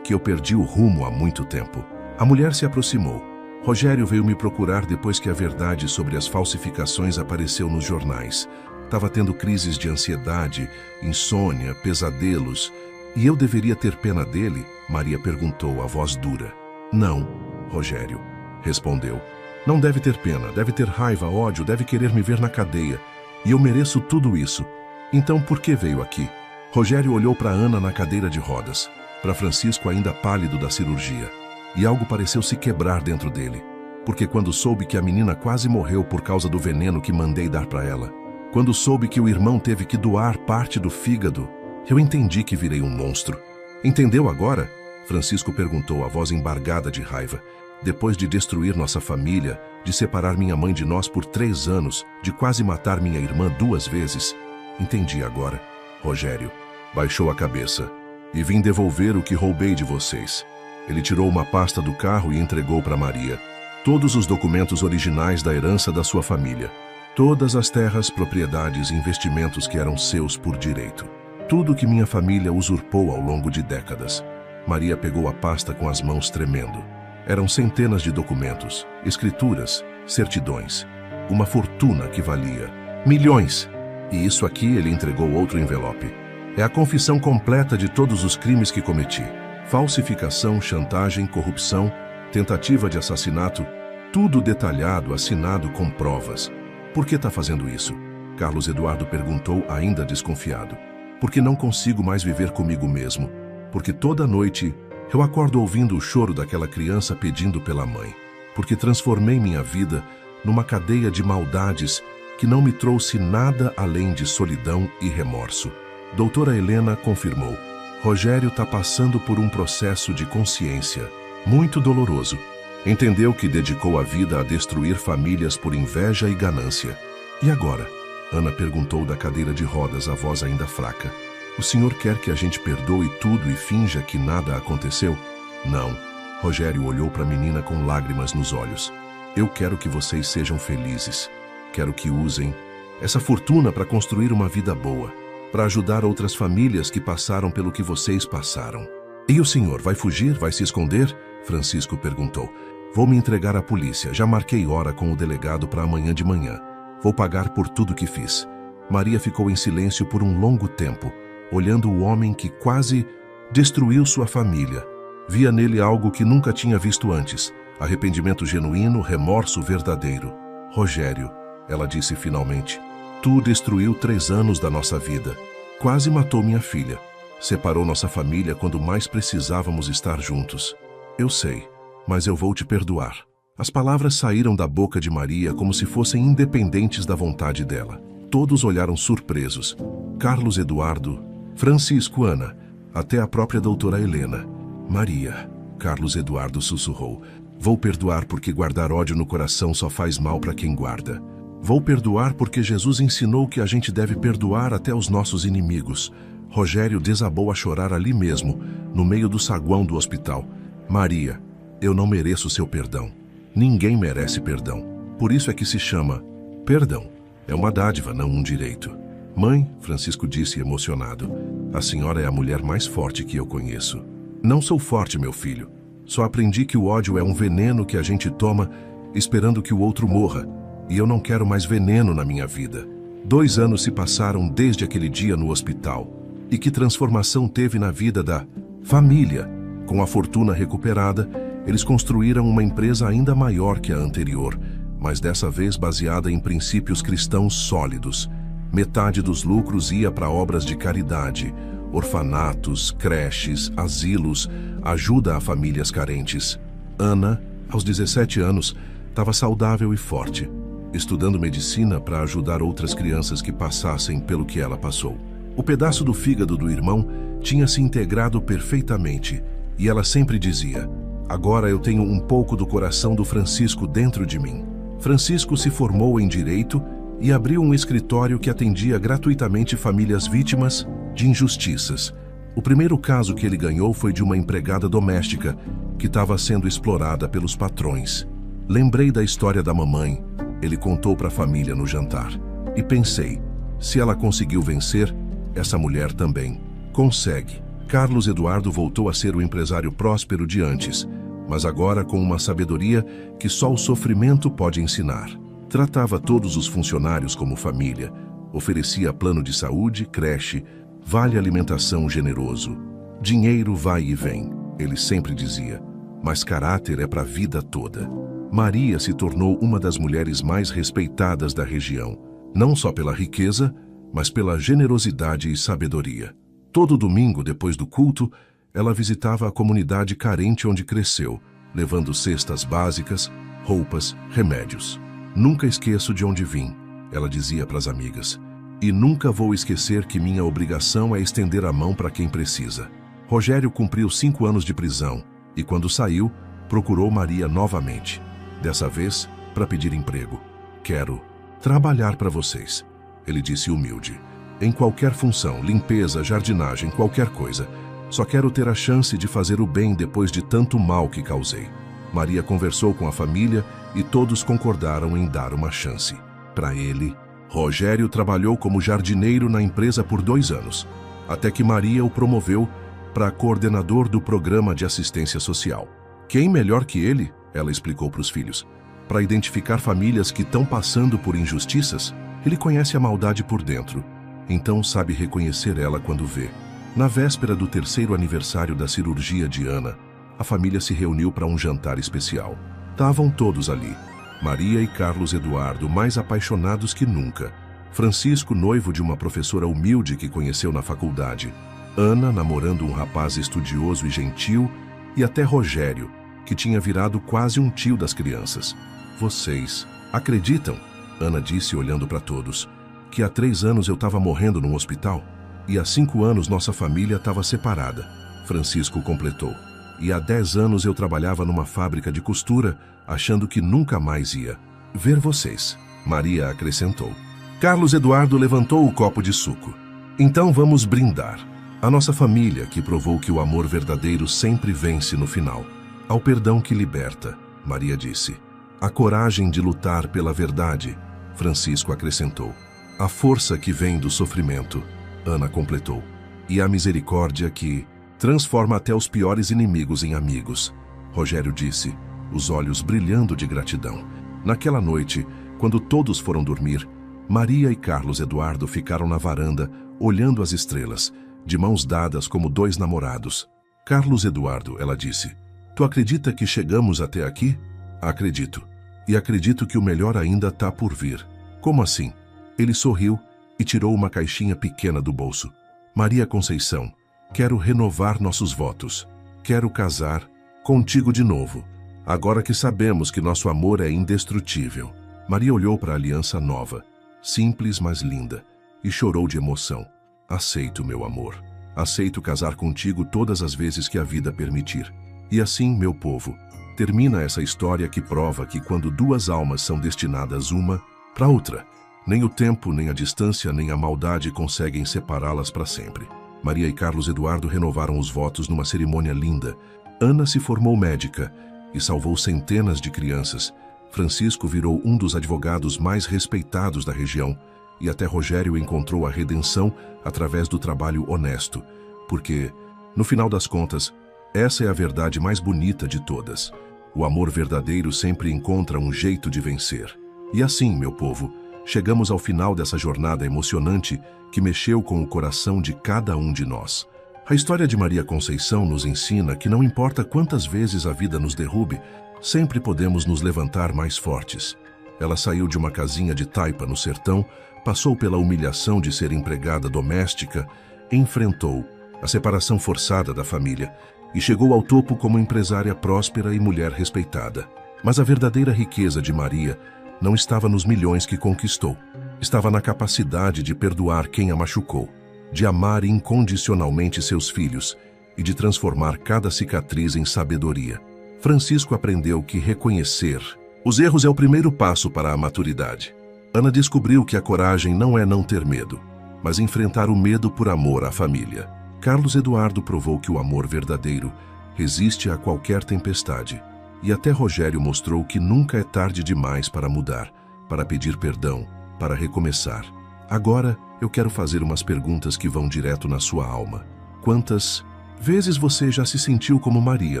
eu perdi o rumo há muito tempo. A mulher se aproximou. Rogério veio me procurar depois que a verdade sobre as falsificações apareceu nos jornais. Estava tendo crises de ansiedade, insônia, pesadelos. E eu deveria ter pena dele? Maria perguntou, a voz dura. Não, Rogério respondeu. Não deve ter pena, deve ter raiva, ódio, deve querer me ver na cadeia. E eu mereço tudo isso. Então por que veio aqui? Rogério olhou para Ana na cadeira de rodas, para Francisco ainda pálido da cirurgia. E algo pareceu se quebrar dentro dele. Porque quando soube que a menina quase morreu por causa do veneno que mandei dar para ela, quando soube que o irmão teve que doar parte do fígado, eu entendi que virei um monstro. Entendeu agora? Francisco perguntou, a voz embargada de raiva. Depois de destruir nossa família, de separar minha mãe de nós por 3 anos, de quase matar minha irmã 2 vezes, entendi agora. Rogério baixou a cabeça. E vim devolver o que roubei de vocês. Ele tirou uma pasta do carro e entregou para Maria. Todos os documentos originais da herança da sua família. Todas as terras, propriedades e investimentos que eram seus por direito. Tudo que minha família usurpou ao longo de décadas. Maria pegou a pasta com as mãos tremendo. Eram centenas de documentos, escrituras, certidões. Uma fortuna que valia milhões. E isso aqui ele entregou outro envelope. É a confissão completa de todos os crimes que cometi. Falsificação, chantagem, corrupção, tentativa de assassinato, tudo detalhado, assinado com provas. Por que está fazendo isso? Carlos Eduardo perguntou, ainda desconfiado. Porque não consigo mais viver comigo mesmo. Porque toda noite eu acordo ouvindo o choro daquela criança pedindo pela mãe. Porque transformei minha vida numa cadeia de maldades que não me trouxe nada além de solidão e remorso. Doutora Helena confirmou. Rogério está passando por um processo de consciência muito doloroso. Entendeu que dedicou a vida a destruir famílias por inveja e ganância. E agora? Ana perguntou da cadeira de rodas, a voz ainda fraca. O senhor quer que a gente perdoe tudo e finja que nada aconteceu? Não. Rogério olhou para a menina com lágrimas nos olhos. Eu quero que vocês sejam felizes. Quero que usem essa fortuna para construir uma vida boa, para ajudar outras famílias que passaram pelo que vocês passaram. E o senhor vai fugir? Vai se esconder? Francisco perguntou. Vou me entregar à polícia. Já marquei hora com o delegado para amanhã de manhã. Vou pagar por tudo que fiz. Maria ficou em silêncio por um longo tempo, olhando o homem que quase destruiu sua família. Via nele algo que nunca tinha visto antes. Arrependimento genuíno, remorso verdadeiro. Rogério, ela disse finalmente, tu destruiu 3 anos da nossa vida. Quase matou minha filha. Separou nossa família quando mais precisávamos estar juntos. Eu sei, mas eu vou te perdoar. As palavras saíram da boca de Maria como se fossem independentes da vontade dela. Todos olharam surpresos. Carlos Eduardo, Francisco, Ana, até a própria doutora Helena. Maria, Carlos Eduardo sussurrou. Vou perdoar porque guardar ódio no coração só faz mal para quem guarda. Vou perdoar porque Jesus ensinou que a gente deve perdoar até os nossos inimigos. Rogério desabou a chorar ali mesmo, no meio do saguão do hospital. Maria, eu não mereço seu perdão. Ninguém merece perdão. Por isso é que se chama perdão. É uma dádiva, não um direito. Mãe, Francisco disse emocionado, a senhora é a mulher mais forte que eu conheço. Não sou forte, meu filho. Só aprendi que o ódio é um veneno que a gente toma esperando que o outro morra. E eu não quero mais veneno na minha vida. 2 anos se passaram desde aquele dia no hospital. E que transformação teve na vida da família. Com a fortuna recuperada, eles construíram uma empresa ainda maior que a anterior, mas dessa vez baseada em princípios cristãos sólidos. Metade dos lucros ia para obras de caridade, orfanatos, creches, asilos, ajuda a famílias carentes. Ana, aos 17 anos, estava saudável e forte, estudando medicina para ajudar outras crianças que passassem pelo que ela passou. O pedaço do fígado do irmão tinha se integrado perfeitamente e ela sempre dizia: agora eu tenho um pouco do coração do Francisco dentro de mim. Francisco se formou em Direito e abriu um escritório que atendia gratuitamente famílias vítimas de injustiças. O primeiro caso que ele ganhou foi de uma empregada doméstica que estava sendo explorada pelos patrões. Lembrei da história da mamãe, ele contou para a família no jantar. E pensei, se ela conseguiu vencer, essa mulher também consegue. Carlos Eduardo voltou a ser o empresário próspero de antes, mas agora com uma sabedoria que só o sofrimento pode ensinar. Tratava todos os funcionários como família, oferecia plano de saúde, creche, vale alimentação generoso. Dinheiro vai e vem, ele sempre dizia, mas caráter é para a vida toda. Maria se tornou uma das mulheres mais respeitadas da região, não só pela riqueza, mas pela generosidade e sabedoria. Todo domingo, depois do culto, ela visitava a comunidade carente onde cresceu, levando cestas básicas, roupas, remédios. Nunca esqueço de onde vim, ela dizia para as amigas. E nunca vou esquecer que minha obrigação é estender a mão para quem precisa. Rogério cumpriu 5 anos de prisão e, quando saiu, procurou Maria novamente. Dessa vez, para pedir emprego. Quero trabalhar para vocês, ele disse humilde. Em qualquer função, limpeza, jardinagem, qualquer coisa. Só quero ter a chance de fazer o bem depois de tanto mal que causei. Maria conversou com a família e todos concordaram em dar uma chance. Para ele, Rogério trabalhou como jardineiro na empresa por 2 anos, até que Maria o promoveu para coordenador do programa de assistência social. Quem melhor que ele, ela explicou para os filhos, para identificar famílias que estão passando por injustiças? Ele conhece a maldade por dentro, então sabe reconhecer ela quando vê. Na véspera do 3º aniversário da cirurgia de Ana, a família se reuniu para um jantar especial. Estavam todos ali. Maria e Carlos Eduardo, mais apaixonados que nunca. Francisco, noivo de uma professora humilde que conheceu na faculdade. Ana, namorando um rapaz estudioso e gentil. E até Rogério, que tinha virado quase um tio das crianças. Vocês acreditam? Ana disse olhando para todos, que há 3 anos eu estava morrendo num hospital? E há 5 anos nossa família estava separada. Francisco completou. E há 10 anos eu trabalhava numa fábrica de costura, achando que nunca mais ia ver vocês. Maria acrescentou. Carlos Eduardo levantou o copo de suco. Então vamos brindar. A nossa família, que provou que o amor verdadeiro sempre vence no final. Ao perdão que liberta, Maria disse. A coragem de lutar pela verdade, Francisco acrescentou. A força que vem do sofrimento, Ana completou. E a misericórdia que transforma até os piores inimigos em amigos, Rogério disse, os olhos brilhando de gratidão. Naquela noite, quando todos foram dormir, Maria e Carlos Eduardo ficaram na varanda, olhando as estrelas, de mãos dadas como 2 namorados. Carlos Eduardo, ela disse, tu acredita que chegamos até aqui? Acredito. E acredito que o melhor ainda está por vir. Como assim? Ele sorriu e tirou uma caixinha pequena do bolso. Maria Conceição, quero renovar nossos votos. Quero casar contigo de novo. Agora que sabemos que nosso amor é indestrutível. Maria olhou para a aliança nova, simples mas linda, e chorou de emoção. Aceito, meu amor. Aceito casar contigo todas as vezes que a vida permitir. E assim, meu povo, termina essa história que prova que quando duas almas são destinadas uma para outra, nem o tempo, nem a distância, nem a maldade conseguem separá-las para sempre. Maria e Carlos Eduardo renovaram os votos numa cerimônia linda. Ana se formou médica e salvou centenas de crianças. Francisco virou um dos advogados mais respeitados da região e até Rogério encontrou a redenção através do trabalho honesto, porque, no final das contas, essa é a verdade mais bonita de todas. O amor verdadeiro sempre encontra um jeito de vencer. E assim, meu povo, chegamos ao final dessa jornada emocionante que mexeu com o coração de cada um de nós. A história de Maria Conceição nos ensina que não importa quantas vezes a vida nos derrube, sempre podemos nos levantar mais fortes. Ela saiu de uma casinha de taipa no sertão, passou pela humilhação de ser empregada doméstica, enfrentou a separação forçada da família e chegou ao topo como empresária próspera e mulher respeitada. Mas a verdadeira riqueza de Maria não estava nos milhões que conquistou. Estava na capacidade de perdoar quem a machucou, de amar incondicionalmente seus filhos e de transformar cada cicatriz em sabedoria. Francisco aprendeu que reconhecer os erros é o primeiro passo para a maturidade. Ana descobriu que a coragem não é não ter medo, mas enfrentar o medo por amor à família. Carlos Eduardo provou que o amor verdadeiro resiste a qualquer tempestade. E até Rogério mostrou que nunca é tarde demais para mudar, para pedir perdão, para recomeçar. Agora, eu quero fazer umas perguntas que vão direto na sua alma. Quantas vezes você já se sentiu como Maria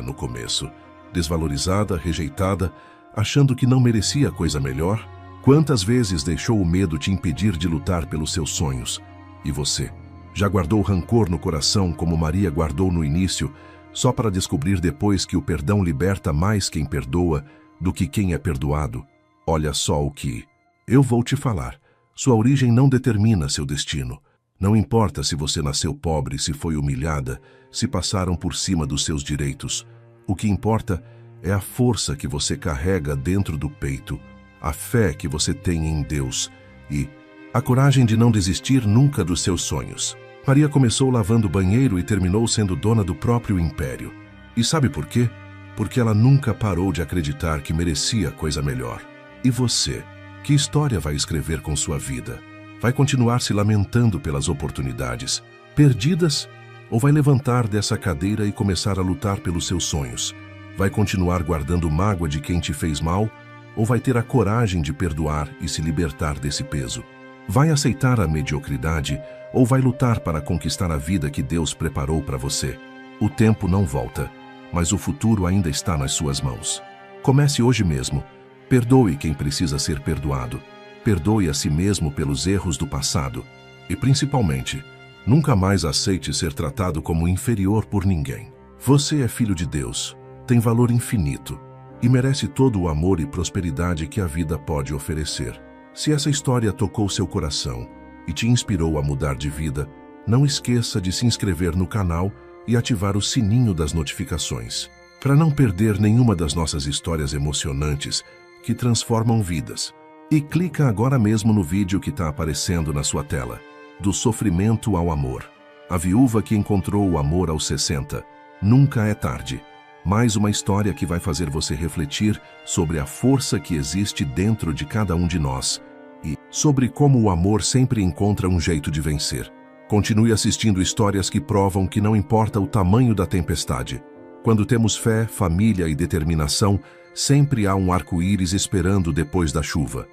no começo? Desvalorizada, rejeitada, achando que não merecia coisa melhor? Quantas vezes deixou o medo te impedir de lutar pelos seus sonhos? E você? Já guardou rancor no coração como Maria guardou no início, só para descobrir depois que o perdão liberta mais quem perdoa do que quem é perdoado? Olha só o que eu vou te falar. Sua origem não determina seu destino. Não importa se você nasceu pobre, se foi humilhada, se passaram por cima dos seus direitos. O que importa é a força que você carrega dentro do peito, a fé que você tem em Deus e a coragem de não desistir nunca dos seus sonhos. Maria começou lavando banheiro e terminou sendo dona do próprio império. E sabe por quê? Porque ela nunca parou de acreditar que merecia coisa melhor. E você? Que história vai escrever com sua vida? Vai continuar se lamentando pelas oportunidades perdidas? Ou vai levantar dessa cadeira e começar a lutar pelos seus sonhos? Vai continuar guardando mágoa de quem te fez mal? Ou vai ter a coragem de perdoar e se libertar desse peso? Vai aceitar a mediocridade ou vai lutar para conquistar a vida que Deus preparou para você? O tempo não volta, mas o futuro ainda está nas suas mãos. Comece hoje mesmo. Perdoe quem precisa ser perdoado. Perdoe a si mesmo pelos erros do passado. E, principalmente, nunca mais aceite ser tratado como inferior por ninguém. Você é filho de Deus, tem valor infinito e merece todo o amor e prosperidade que a vida pode oferecer. Se essa história tocou seu coração e te inspirou a mudar de vida, não esqueça de se inscrever no canal e ativar o sininho das notificações, para não perder nenhuma das nossas histórias emocionantes que transformam vidas. E clica agora mesmo no vídeo que está aparecendo na sua tela, do sofrimento ao amor. A viúva que encontrou o amor aos 60. Nunca é tarde. Mais uma história que vai fazer você refletir sobre a força que existe dentro de cada um de nós e sobre como o amor sempre encontra um jeito de vencer. Continue assistindo histórias que provam que não importa o tamanho da tempestade. Quando temos fé, família e determinação, sempre há um arco-íris esperando depois da chuva.